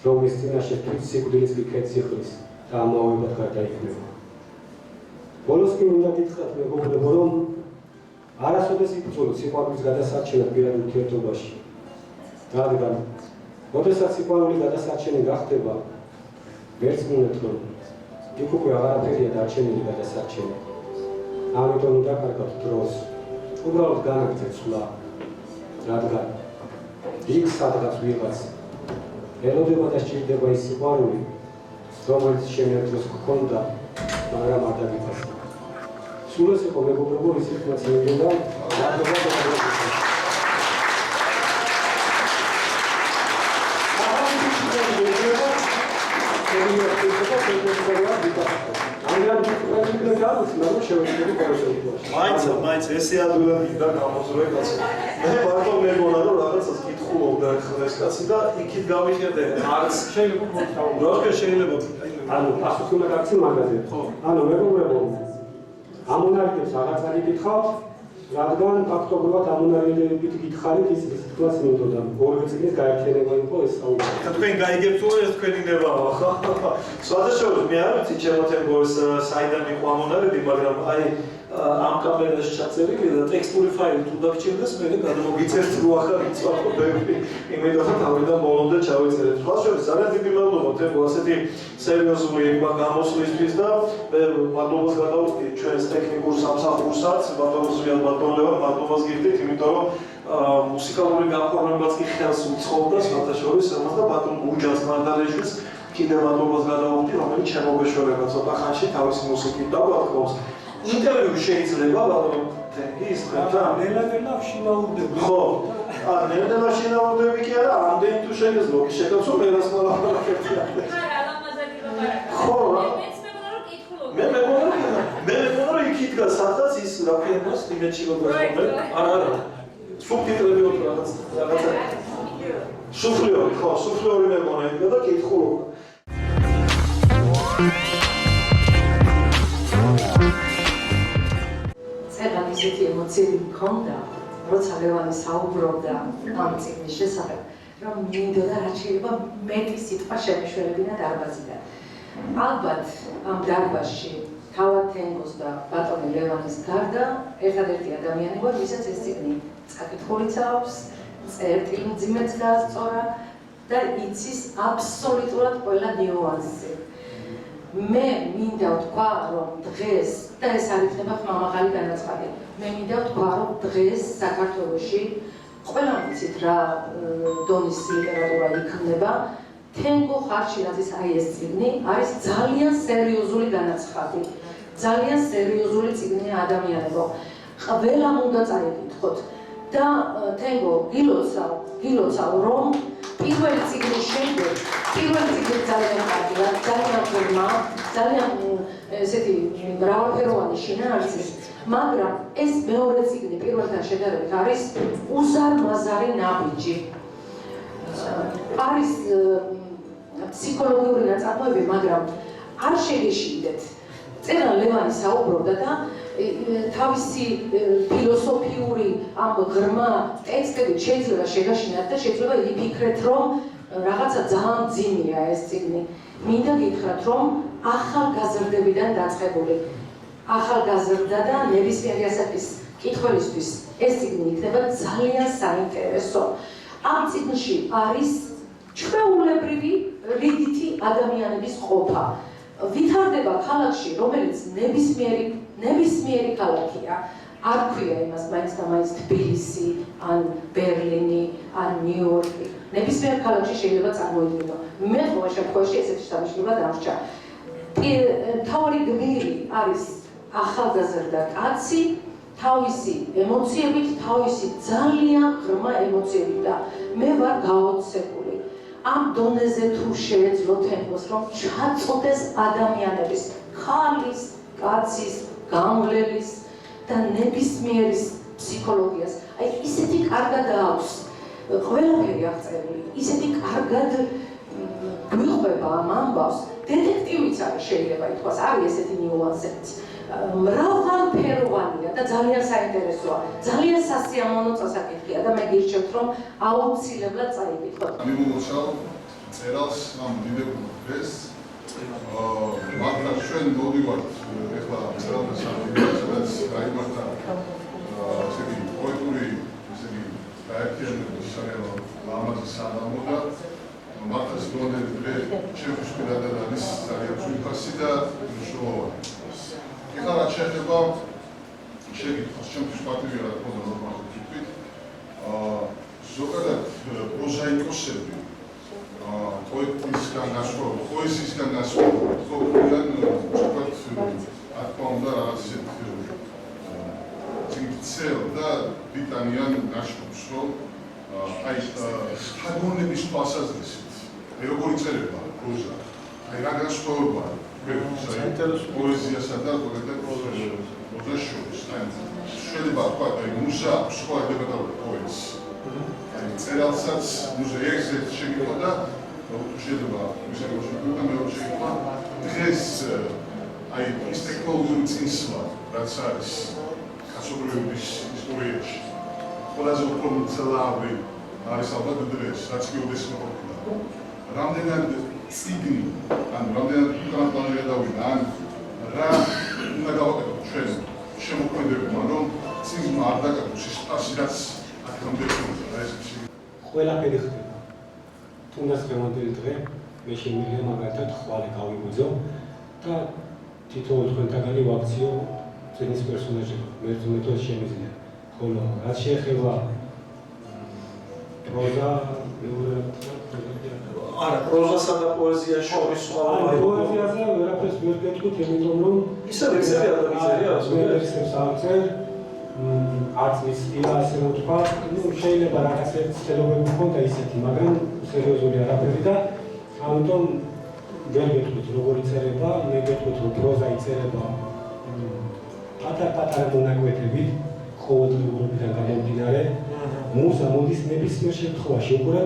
რომლის წინაშე თვით სიკვდილიც კი ქეთს იხრის და ამაოებად გარდაიქმნება. ბოლოს კი უნდა გითხრათ მეგობრებო, რომ არასოდეს იბრძოლოთ სიყვარულის გადასარჩენა პირად ურთიერთობაში. რადგან, როდესაც სიყვარული გადასარჩენი გახდება, ვერცმუნეთ, რომ იქ უკვე აღარაფერია დარჩენილი გადასარჩენი. ამიტომ უნდა კარგავთ დროს, უბრალოდ განაგრძეთ ცვლა, რადგან იქ სადღაც ვიღაც ელოდება და სჭირდება ის სიყვარული, რომელიც შემდეგ დროს გქონდა, მაგრამ არ დაგიფასა. სულ ეს იყო მეგობრებო, ის იქნაც მინდოდა, მადლობა და მადლობა. მაგრამ შევეცდები კოლექტივში. მაინც ესე ადვილად იდა გამოზრე კაცი. მე მარტო მეგონა რომ რაღაცას კითხულობდა ხა ეს კაცი და იქით გავიხედე არც შეიძლება მოვთაო. რა შეიძლება ანუ პასუხი უნდა გაქცი მაგაზე. ხო. ანუ მეგობრებო, ამონარიდებს რაღაც არ იკითხავთ, რადგან ფაქტობრივად ამონარიდებით გითხარით ის თქواس მინდოდა. ორივე წიგნის გაერთიანება იყო ეს საუბარი. ხა თქვენ გაიგებთ რომ ეს თქვენი ნებაა ხო? სხვადასხვა მე არ ვიცი ჩემოთემგოს საიდან იყო ამონარიდი, მაგრამ აი ამ კამერაში ჩაწერილი და ტექსტური ფაილი თუ დაგჭირდეს, მე გადმოგიწერთ რო ახლა იწვა კოდები. იმიტომ რომ თავიდან ბოლომდე ჩავიწერეთ. სხვადასხვა ძალიან დიდი მადლობა თემო ასეთი სერიოზული იქმა გამოსვლისთვის და მე მადლობას გადავუხდი ჩვენს ტექნიკურ სამსახურსაც, ბატონოსვიან ბატონლევან მადლობას გიხდით, იმიტომ რომ მუსიკალური გაფორმებაც კი ხელს უწყობდა სხვადასხვა ამას და ბატონ გუჯას მანდარეშვილს კიდევ მადლობას გადავუხდი, რომელიც შემოგეშორება ცოტა ხანში თავისი მუსიკით დაბალკობს. ინტერვიუ შეიძლება ბატონ თენგის თქვენთან ნელა შინაურდები. ხო, ნელა შინაურდები კი არა, ამდენი თუ შეგეძლო, კი შეგაცო მერას მალაპარაკებთ. არა, ლამაზად ილაპარაკა. ხო, მეც მეგონა რომ კითხულობ. მე მეგონა რომ იქით გა სადაც ის რა ფერმას იმეჩი როგორ არა. სუბტიტრები უფრო რაღაცა. სუფლიორი, ხო, სუფლიორი მეგონა იქ და კითხულობდა. წერა ისეთი ემოციები მქონდა, როცა ლევანი საუბრობდა ამ წიგნის შესახებ, რომ მინდოდა რაც შეიძლება მეტი სიტყვა შემეშველებინა დარბაზიდან. ალბათ ამ დარბაზში თავად თენგოს და ბატონი ლევანის გარდა ერთადერთი ადამიანი ვარ, ვისაც ეს წიგნი წაკითხულიც აქვს, წერტილი მძიმეც გაასწორა და იცის აბსოლუტურად ყველა ნიუანსი. მე მინდა ვთქვა, რომ დღეს და ეს არ იქნება ხმამაღალი განაცხადი. მე მინდა ვთქვა, რომ დღეს საქართველოში ყველამ ვიცით რა დონის ლიტერატურა იქმნება. თენგო ხარჩილაძის აი ეს წიგნი არის ძალიან სერიოზული განაცხადი. ძალიან სერიოზული წიგნია ადამიანებო. ყველამ უნდა წაიკითხოთ და თენგო გილოცავ რომ პირველი წიგნის შემდეგ პირველი წიგნი ძალიან კარგია, ძალიან ღრმა, ძალიან ესეთი მრავალფეროვანი შინაარსის, მაგრამ ეს მეორე წიგნი პირველთან შედარებით არის უზარმაზარი ნაბიჯი. არის ფსიქოლოგიური ნაწარმოები, მაგრამ არ შეგეშინდეთ. წერა ლევანი საუბრობდა და თავისი ფილოსოფიური ამ ღრმა ტექსტებით შეიძლება შეგაშინათ და შეიძლება იფიქრეთ, რომ რაღაცა ძალიან მძიმეა ეს წიგნი. მინდა გითხრათ, რომ ახალგაზრდებიდან დაწყებული, ახალგაზრდა და ნებისმიერი ასაკის კითხველისთვის ეს წიგნი იქნება ძალიან საინტერესო. ამ წიგნში არის ჩვეულებრივი რიგითი ადამიანების ყოფა. ვითარდება ქალაქში, რომელიც ნებისმიერი ქალაქია. არ ქვია იმას მაინც და მაინც თბილისი, ან ბერლინი, ან ნიუ-იორკი. ნებისმიერ ქალაქში შეიძლება წარმოიდგინო. მე ყოველ შემთხვევაში ესეთი სამშობლო დამრჩა. მთავარი გმირი არის ახალგაზრდა კაცი, თავისი ემოციებით, თავისი ძალიან ღრმა ემოციებით და მე ვარ გაოცებული. ამ დონეზე თუ შეეძლო თემოს, რომ ჩაწოდეს ადამიანების ხალის, კაცის, გამლელის და ნებისმიერის ფსიქოლოგიას. აი ისეთი კარგად აქვს ყველაფერი აღწერილი, ისეთი კარგად გვიყვება ამ ამბავს. დეტექტივიც არის შეიძლება ითქვას, არის ესეთი ნიუანსებიც. მრავალფეროვანია და ძალიან საინტერესოა. ძალიან სასიამოვნო წასაკითხია და მე გირჩევთ, რომ აუცილებლად წაიკითხოთ. მიმოუცავ წერალს ამ დიდებულ დღეს. მაგრამ ჩვენ მოვივართ ეხლა წერალს სადაც გაიმართა ესეთი პოეტური ესეთი გაერთიანების სარეალო ლამაზი საღამო და მართლაც გონდები დღე ჩემთვის პირადად არის ძალიან ძვირფასი და მნიშვნელოვანი. ეხლა რაც შეეხება შეგიძლიათ ჩემთვის პატივია რა თქმა უნდა ნორმალურად ვთქვით. ზოგადად პროზაიკოსები პოეტისგან გასვლები, პოეზიისგან გასვლები, ზოგადად რა თქმა უნდა რაღაც ცელ და ბრიტანიან ნაშრომს, რომ აი შთაგონების თვალსაზრისით, როგორი წერება პროზა, აი რა განსხვავება პოეზიასა და პროზას შორის. შეიძლება ვთქვათ, აი მუსა სხვა ელემენტარული პოეზიის. აი წერალსაც მუსა ერთ შეგიძლია შეიძლება მისგან შეგვიძლია მეორე შეგვიძლია დღეს აი ის ტექნოლოგიური წინსვლა რაც არის კაცობრიობის ისტორიაში ყველაზე უფრო მძლავრი არის ალბათ დღეს რაც კი ოდესმე ყოფილა რამდენად ციგნი ან რამდენად უკანასკნელი გადავიდა ან რა უნდა გავაკეთოთ ჩვენ შემოქმედებმა რომ ციგნმა არ დაკარგოს ის პასი რაც აქამდე ჰქონდა ეს ყველაფერი ხდება თუნდაც დღევანდელი დღე მე შემიძლია მაგალითად ხვალე გავიგუძო და თითოეულ თქვენთაგანი ვაქციო წინის პერსონაჟები მეთოდს შემიძლია ხოლო რაც შეეხება პროზა არა პროზასა და პოეზია შორის სხვაობა პოეზიაზე ვერაფერს ვერ გეტყვით იმიტომ რომ ისე ლექსები არ დაგიწერია ლექსებს ავწერ არც მის სტილა ასე ვთქვა ну შეიძლება რაღაც ცდილობები ჰქონდა ისეთი მაგრამ სერიოზული არაფერი და ამიტომ ვერ გეტყვით როგორ იწერება მე გეტყვით რომ პროზა იწერება პატარ-პატარა მონაკვეთებით ყოველდღიურობიდან გამომდინარე მუსა მოდის ნებისმიერ შემთხვევაში უკვე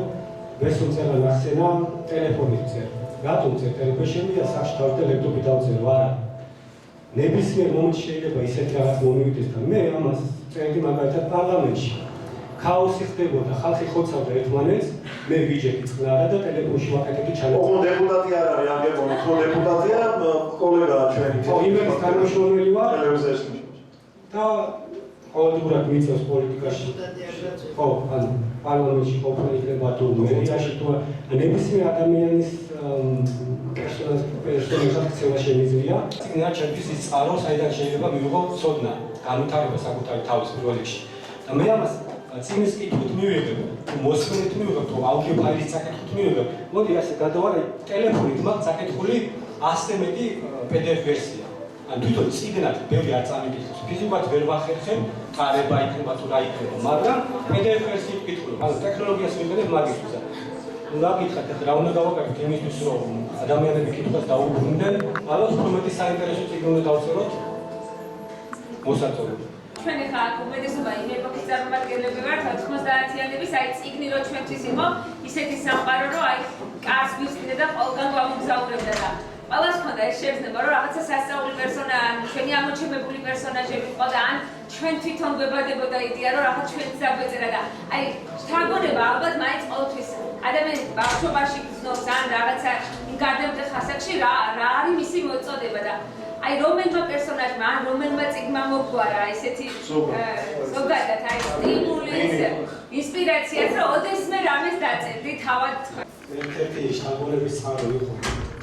ვესო წერა ნახსენა ტელეფონით წერ რატომ წერ ტელეფონში შემიძლია სახში დავდე ლეპტოპი დავწერო არა ნებისმიერ მომენტში შეიძლება ისეთი რაღაც მომივიდეს და მე ამას წერდი მაგალითად პარლამენტში ქაოსი ხდებოდა ხალხი ხოცავდა ერთმანეთს მე ვიჯექი წყნარა და ტელეფონში ვაკეთებდი ჩანაწერი ოღონდ დეპუტატი არ არის ამ გეგმით ხო დეპუტატია კოლეგაა ჩვენი ხო იმენის თანამშრომელი ვარ ტელევიზიაში და ყოველდღურად მიწევს პოლიტიკაში ხო ანუ პარლამენტში ყოფნა იქნება თუ მერიაში თუ ნებისმიერ ადამიანის პერსონაჟად ქცევა შემიძლია წინა ჩემთვის ის წყარო საიდან შეიძლება მივიღო ცოდნა განვითარება საკუთარი თავის პირველ რიგში და მე ამას წინის კითხვით მივიღებ თუ მოსმენით მივიღებ თუ აუდიო ფაილის წაკითხით მივიღებ მოდი ასე გადავალე ტელეფონით მაქვს წაკითხული 100-ზე მეტი PDF ვერსია ან თვითონ წიგნად ბევრი არ წამიკითხავს ფიზიკურად ვერ ვახერხებ წარება იქნება თუ რა იქნება მაგრამ PDF ვერსიით ვკითხულობ ანუ ტექნოლოგიას ვიყენებ მაგისთვის უნდა გითხრათ ახლა რა უნდა გავაკეთოთ იმისთვის რომ ადამიანები კითხვას დაუბრუნდნენ ალბათ უფრო მეტი საინტერესო წიგნი უნდა დავწეროთ მოსაწონად ჩვენ ახლა უმეტესობა იმ ეპოქის წარმომადგენლები ვართ 90-იანების აი წიგნი რო ჩვენთვის იყო ისეთი სამყარო რომ აი კარს ვიხსნიდა და ყველგან გვამგზავრებდა და ყველას ჰქონდა ეს შეგრძნება რომ რაღაცა სასწაული პერსონა ან ჩვენი ამოჩემებული პერსონაჟები ყოდა ან ჩვენ თვითონ გვებადებოდა იდეა რომ რაღაც ჩვენც დაგვეწერა და აი შთაგონება ალბათ მაინც ყოველთვის ადამიანის ბავშვობაში გრძნობს ან რაღაცა გარდამტეხ ასაკში რა არის მისი მოწოდება და აი რომელმა პერსონაჟმა ან რომელმა წიგნმა მოგვარა ესეთი ზოგადად აი სტიმული ინსპირაციაც რომ ოდესმე რამეს დაწერდი თავად თქვა ერთ-ერთი შთაგონების წყარო იყო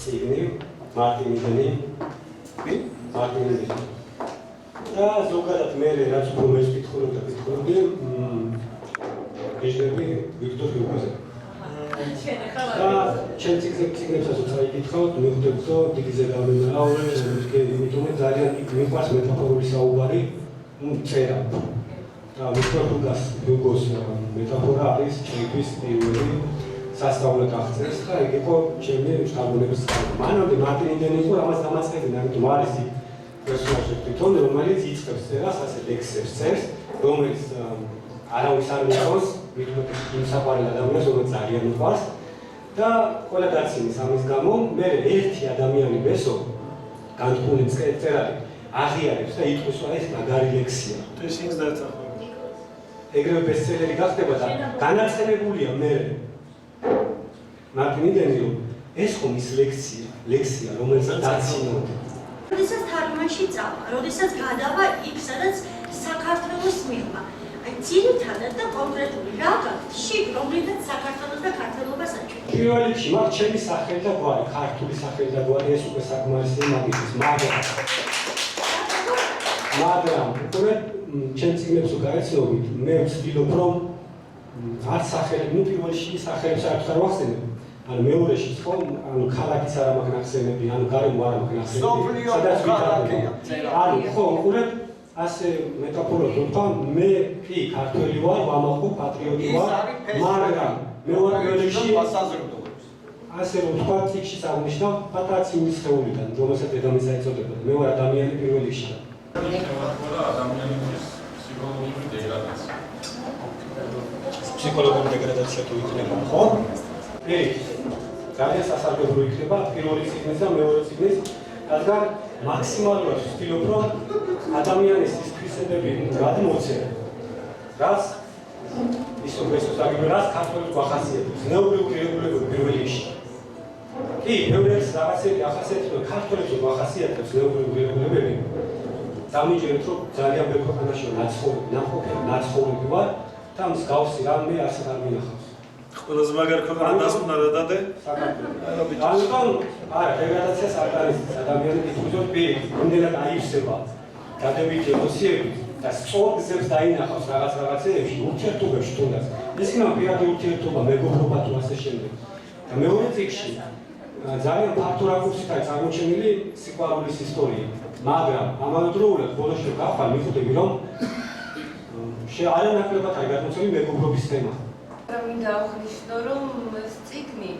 წიგნი მარტინიდენი და ზოგადად მე რაც უფრო მეც ვკითხულობდი ეჟები ვიქტორ ჰიუგოზე და ჩემ წიგნებსაც წაიკითხავთ მივხვდებით რომ დიგიზე გამენაურე იმიტომ ძალიან მიყვარს მეტაფორული საუბარი წერა და ვიქტორ ჰიუგოს მეტაფორა არის ჩემთვის პირველი სასწაულად აღწერს და ეგ იყო ჩემი შთაგონების წყარო. მანამდე მარტინიდენი იყო ამას დამაწყებინა, ამიტომ არის ის პერსონაჟი თვითონ, რომელიც იწყებს წერას, ასე ლექსებს წერს, რომელიც არავის არ მიყვარს, მithmet იმ საყვარელ ადამიანს, რომელიც ძალიან უყვარს და ყველა დაცინის ამის გამო მე ერთი ადამიანი ბესო განთქმული წერალი აღიარებს და იტყვის რომ ეს მაგარი ლექსია. ეს ის დაეცახა. ეგრევე ბესტსელერი გახდება და განაცხენებულია მე მარტინიდენი რომ ეს ხომ ის ლექსია რომელსაც დაცინოთ. როდესაც თარგმანში წავა, როდესაც გადავა იქ სადაც საქართველოს მიღმა. აი ძირითადად და კონკრეტული რა გაქში რომლითაც საქართველოს და ქართლობას აჩვენებს. პირველ რიგში მაგ ჩემი სახელი და გვარი, ქართული სახელი და გვარი ეს უკვე საკმარისია მაგის, მაგრამ უკვე ჩემ წიგნებს უკარեցნობით მე ვცდილობ რომ არც სახელი, ნუ პირველში სახელებს არ ვხარ ვახსენებ. ანუ მეორეში ხო, ანუ ქალაქიც არ მაქვს ნახსენები, ანუ გარემო არ მაქვს ნახსენები. სადაც ვითარდება. ანუ ხო, უყურებ ასე მეტაფორად ვთქვა, მე კი ქართველი ვარ, ვამაყობ, პატრიოტი ვარ, მაგრამ მეორე რიგში ასე რომ თქვა წიგნში აღნიშნავ პატარა ცივი სხეულიდან, რომელსაც დედამიწა ეწოდებოდა. მე ვარ ადამიანი პირველ რიგში. ფსიქოლოგიური დეგრადაცია თუ იქნება, ხო? ძალიან სასარგებლო იქნება პირველი წიგნის და მეორე წიგნის, რადგან მაქსიმალურად ვცდილობ, რომ ადამიანის ის თვისებები გადმოცემ, რაც რას ქართველებს გვახასიათებს, ზნეობრივი რეგულირება პირველ რიგში. კი, ბევრს რაღაცები ახასიათებს, რომ ქართველებს გვახასიათებს ზნეობრივი რეგულირებები. დამიჯერეთ, რომ ძალიან ბევრ ქვეყანაში ნაცხოვრები ვარ და მსგავსი რამე არსად არ მინახავს. ყველაზე მაგარი ქვეყანა დასკვნა რა დადე? ამიტომ არა, დეგრადაციას არ არის ადამიანები თვითონ იმდენად აივსება დადებითი ემოციები და სწორ გზებს დაინახავს რაღაცეებში, ურთიერთობებში თუნდაც. ეს იქნება პირადი ურთიერთობა, მეგობრობა თუ ასე შემდეგ. და მეორე წიგნში ძალიან ფართო რაკურსითაა წარმოჩენილი სიყვარულის ისტორია. მაგრამ ამავდროულად ბოლოში გავხარ მიხვდები, რომ არანაკლებად არის გადმოცემული მეგობრობის თემა. მინდა აღნიშნო, რომ ეს წიგნი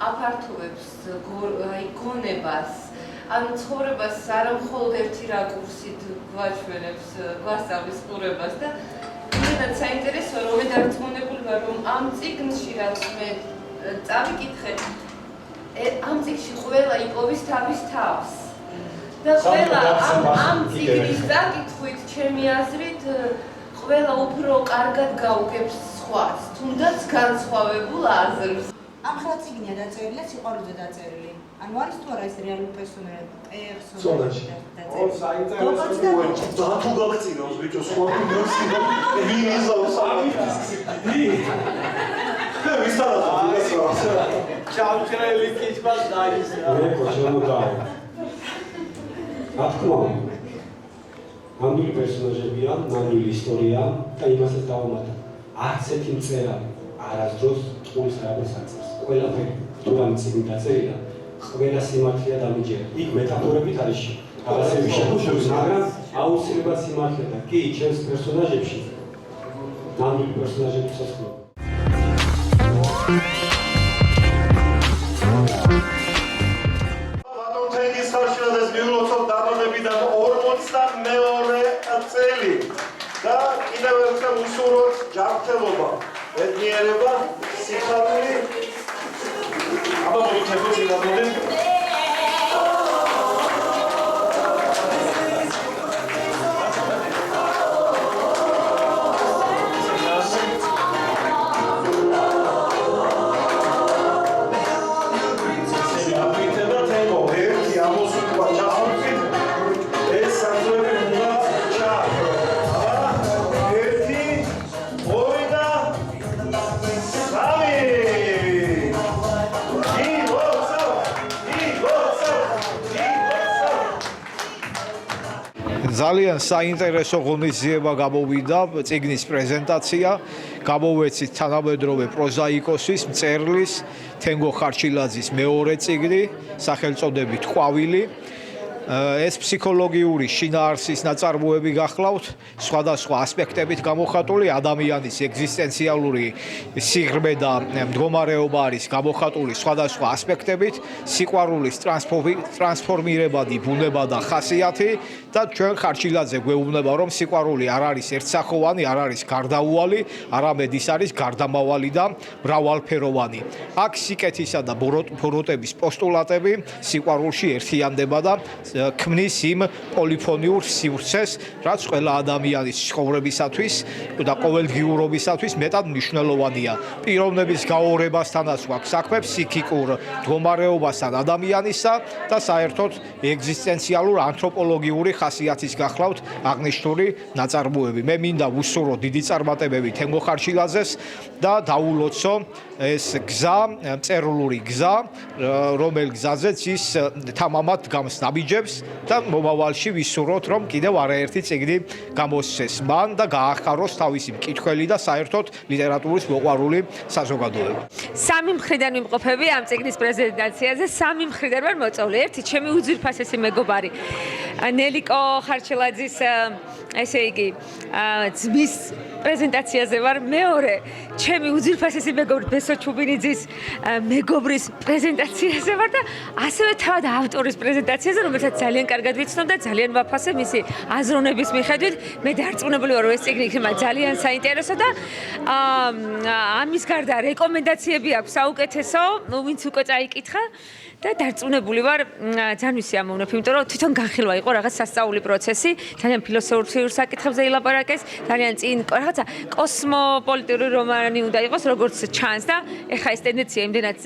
აფართოვებს გონებას, ან ცხოვრებას არა მხოლოდ ერთი რაკურსით გვაჩვენებს, გვასწავლის ყურებას და იმედად საინტერესოა, რომ მე დარწმუნებული ვარ, რომ ამ წიგნში რაც მე წავიკითხე, ამ წიგნში ყველა იპოვის თავის თავს. და ყველა ამ წიგნის დაკითხვით, ჩემი აზრით, ყველა უფრო კარგად გაუგებს სხვას, თუნდაც განსხვავებულ აზრს. ამ ხელ წიგნია დაწერილი, სიყვარულზე დაწერილი. ანუ არის თუ არა ეს რეალური პერსონაჟი? სონაჯი. ო, საინტერესო. თუ გაგწირავს ბიჭო, სხვა გაგწირავს. ვინ იზავს ამის? ჩავჭრელი კითხვას დაისრა. მე შემოდაო. რა თქმა უნდა. ნამდვილი პერსონაჟებია, ნამდვილი ისტორია და იმასაც დავამატებ. არც ერთი მწერალი არასდროს ტყუილს არაფერს აწერს. ყველაფერი თუ რამე წიგნი დაწერია, ყველა სიმართლეა დამიჯერა. იქ მეტაფორებით არის რაღაცები შეგუშვებს, მაგრამ აუცილებლად სიმართლე და კი ჩემს პერსონაჟებში ნამდვილი პერსონაჟები სასწავლო. ბატონ თენგიზ ხარშილაძეს მივლოცოთ დაბადებიდან 42 წელი და კიდევ ერთხელ უსურვოთ ჯანმრთელობა, ბედნიერება, სიხარული. აბა მოგითებო წინადადნენ. ძალიან საინტერესო ღონისძიება გამოვიდა წიგნის პრეზენტაცია. გამოვეცით თანამედროვე პროზაიკოსის, მწერლის თენგო ხარჩილაძის მეორე წიგნი, სახელწოდებით ყვავილი. ეს ფსიქოლოგიური შინაარსის ნაწარმოები გახლავთ, სხვადასხვა ასპექტებით გამოხატული, ადამიანის ეგზისტენციალური სიღრმე და მდგომარეობა არის გამოხატული სხვადასხვა ასპექტებით, სიყვარულის ტრანსფორმირებადი ბუნება და ხასიათი და ჩვენ ხარჩილაძე გვეუბნება, რომ სიყვარული არ არის ერთსახოვანი, არ არის გარდაუვალი, არამედ ის არის გარდამავალი და მრავალფეროვანი. აქ სიკეთისა და ბოროტების პოსტულატები სიყვარულში ერთიანდება და ქმნის იმ პოლიფონიურ სივრცეს, რაც ყველა ადამიანის ცხოვრებისათვის და ყოველდღიურობისათვის მეტად მნიშვნელოვანია. პიროვნების გაორებასთანაც გვაქვს საქმე, ფსიქიკურ მდგომარეობასთან ადამიანისა და საერთოდ ეგზისტენციალურ ანთროპოლოგიური ხასიათის გახლავთ აღნიშნული ნაწარმოები. მე მინდა ვუსურვო დიდი წარმატებები თენგო ხარჩილაძეს და დაულოცო ეს გზა, მწერლური გზა, რომელ გზაზეც ის თამამად დგამს ნაბიჯებს და მომავალში ვისურვოთ, რომ კიდევ არაერთი წიგნი გამოსცეს მან და გაახაროს თავისი მკითხველი და საერთოდ ლიტერატურის მოყვარული საზოგადოება. სამი მხრიდან ვიმყოფები ამ წიგნის პრეზენტაციაზე, სამი მხრიდან ვარ მოწვეული. ერთი ჩემი უძვირფასესი მეგობარი ნელიკო ხარჩელაძის ესე იგი ძმის პრეზენტაციაზე ვარ მეორე ჩემი უძვირფასესი მეგობრი ბესო ჩუბინიძის მეგობრის პრეზენტაციაზე ვარ და ასევე თავად ავტორის პრეზენტაციაზე რომელსაც ძალიან კარგად ვიცნობ და ძალიან ვაფასე მისი აზროვნების მიხედვით მე დარწმუნებული ვარ რომ ეს წიგნი იქნება ძალიან საინტერესო და ამის გარდა რეკომენდაციები აქვს საუკეთესო ვინც უკვე წაიკითხა და დარწმუნებული ვარ ძალიან ვისიამოვნებ იმიტომ რომ თვითონ განხილვა იყო რაღაც სასწაული პროცესი ძალიან ფილოსოფიურ საკითხებზე ილაპარაკეს ძალიან წინ რაღაცა კოსმოპოლიტური რომანი უნდა იყოს როგორც ჩანს და ეხა ეს ტენდენცია იმდენად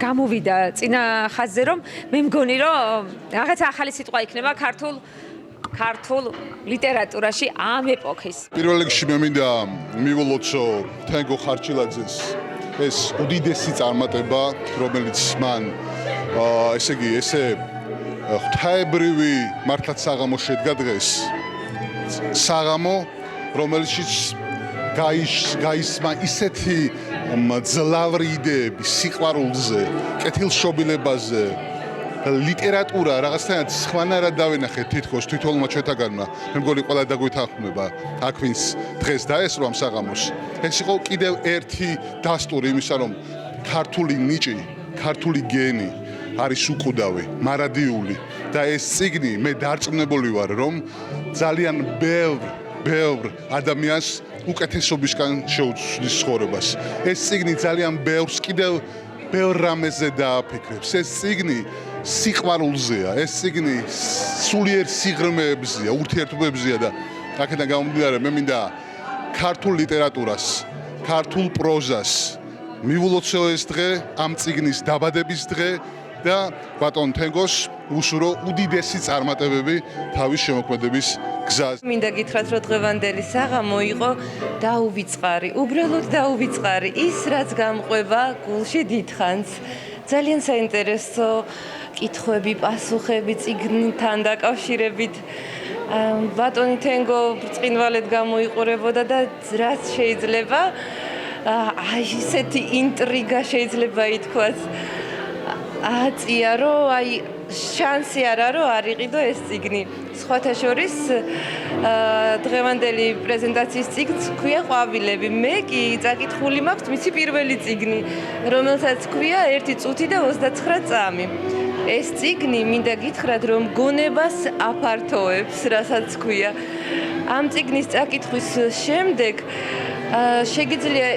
გამოვიდა წინა ხაზზე რომ მე მგონი რომ რაღაცა ახალი სიტყვა იქნება ქართულ ლიტერატურაში ამ ეპოქის. პირველ რიგში მე მინდა მივულოცო თენგო ხარჩილაძეს ეს უდიდესი წარმატება, რომელიც მან ესე იგი ესე ღვთაებრივი მართლაც საღამო შედგა დღეს. საღამო, რომელშიც გაისმა ისეთი ძლავრი იდეები სიყვარულზე, კეთილშობილებაზე, ლიტერატურა რაღაცნაირად სხვანაირად დავინახეთ თითქოს თვითონმა ჩვენთაგანმა. მე მგონი ყველა დაგვითანხმება აქ ვინც დღეს დაესწრო ამ საღამოს. ეს იყო კიდევ ერთი დასტური იმისა, რომ ქართული ნიჭი, ქართული გენი არის უკუდავი, მარადიული და ეს წიგნი მე დარწმუნებული ვარ, რომ ძალიან ბევრ ადამიანს უკეთესობისკენ შეუცვლის ცხოვრებას. ეს წიგნი ძალიან ბევრს კიდევ ბევრ რამეზე დააფიქრებს. ეს წიგნი სიყვარულზეა, ეს წიგნი სულიერ სიღრმეებზეა, ურთიერთობებზეა და აქედან გამომდინარე მე მინდა ქართულ ლიტერატურას, ქართულ პროზას მივულოცო ეს დღე, ამ წიგნის დაბადების დღე და ბატონ თენგოს უშურო უდიდესი წარმატებები თავის შემოქმედების გზაზე. მინდა გითხრათ, რომ დღევანდელი საღამო იყო დაუვიწყარი, უბრალოდ დაუვიწყარი, ის რაც გამყვება გულში დიდხანს. ძალიან საინტერესო კითხვები, პასუხები წიგნთან დაკავშირებით. ბატონი თენგო ბრწყინვალედ გამოიყურებოდა და რაც შეიძლება ისეთი ინტრიგა შეიძლება ითქვას აწია, რომ შანსი არა რომ არ იყიდო ეს წიგნი. სხვათა შორის დღევანდელი პრეზენტაციის წიგნს ქვია ყვავილები. მე კი წაკითხული მაქვს მისი პირველი წიგნი, რომელსაც ქვია 1 წუთი და 29 წამი. ეს წიგნი მინდა გითხრათ, რომ გონებას აფართოებს, რასაც ქვია. ამ წიგნის წაკითხვის შემდეგ შეგიძლია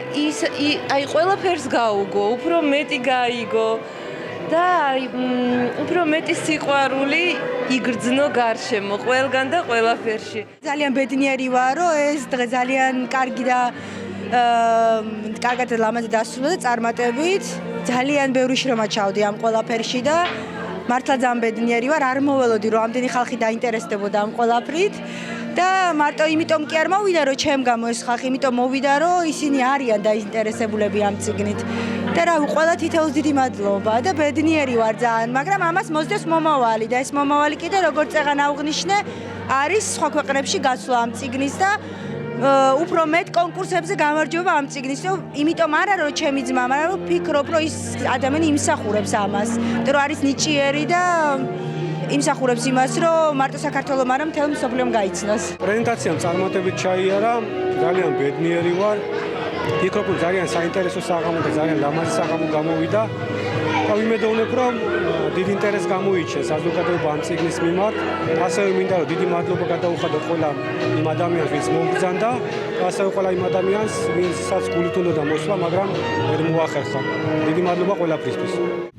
ყველაფერს გაუგო, უფრო მეტი გაიგო. და უფრო მეტი სიყვარული იგრძნო გარშემო ყველგან და ყველაფერში. ძალიან ბედნიერი ვარ, რომ ეს დღე ძალიან კარგი და კარგად ლამაზად დასრულდა და წარმატებით. ძალიან ბევრი შრომა ჩავდი ამ ყველაფერში და მართლა ძალიან ბედნიერი ვარ, არ მოველოდი რომ ამდენი ხალხი დაინტერესდებოდა ამ ყველაფრით. და მარტო იმიტომ კი არ მოვიდა რომ ჩემ გამო ეს ხალხი, იმიტომ მოვიდა რომ ისინი არიან დაინტერესებულები ამ წიგნით. და რა ყველა თითოეულს დიდი მადლობა და ბედნიერი ვარ ძალიან, მაგრამ ამას მოსდევს მომავალი და ეს მომავალი კიდე როგორც წეღან აღვნიშნე, არის სხვა ქვეყნებში გასვლა ამ წიგნის და უფრო მეტ კონკურსებზე გამარჯვება ამ წიგნის. იმიტომ არა რომ ჩემი ძმა, მაგრამ რომ ფიქრობ რომ ის ადამიანი იმსახურებს ამას. იმიტომ რომ არის ნიჭიერი და იმსახურებს იმას, რომ მარტო საქართველოს, მაგრამ მთელ მსოფლიომ გაიცნოს. პრეზენტაციამ წარმატებით ჩაიარა, ძალიან ბედნიერი ვარ. ფიქრობ, რომ ძალიან საინტერესო საღამო და ძალიან ლამაზი საღამო გამოვიდა. და ვიმედოვნებ, რომ დიდ ინტერესს გამოიჩენს საზოგადოება ამ წიგნის მიმართ. ასევე მინდა რომ დიდი მადლობა გადაუხადო ყველა იმ ადამიანს, ვინც მომბრძანდა, და ასევე ყველა იმ ადამიანს, ვინცაც გულით უნდა მოსვლა, მაგრამ ვერ მოახერხა. დიდი მადლობა ყველაფრისთვის.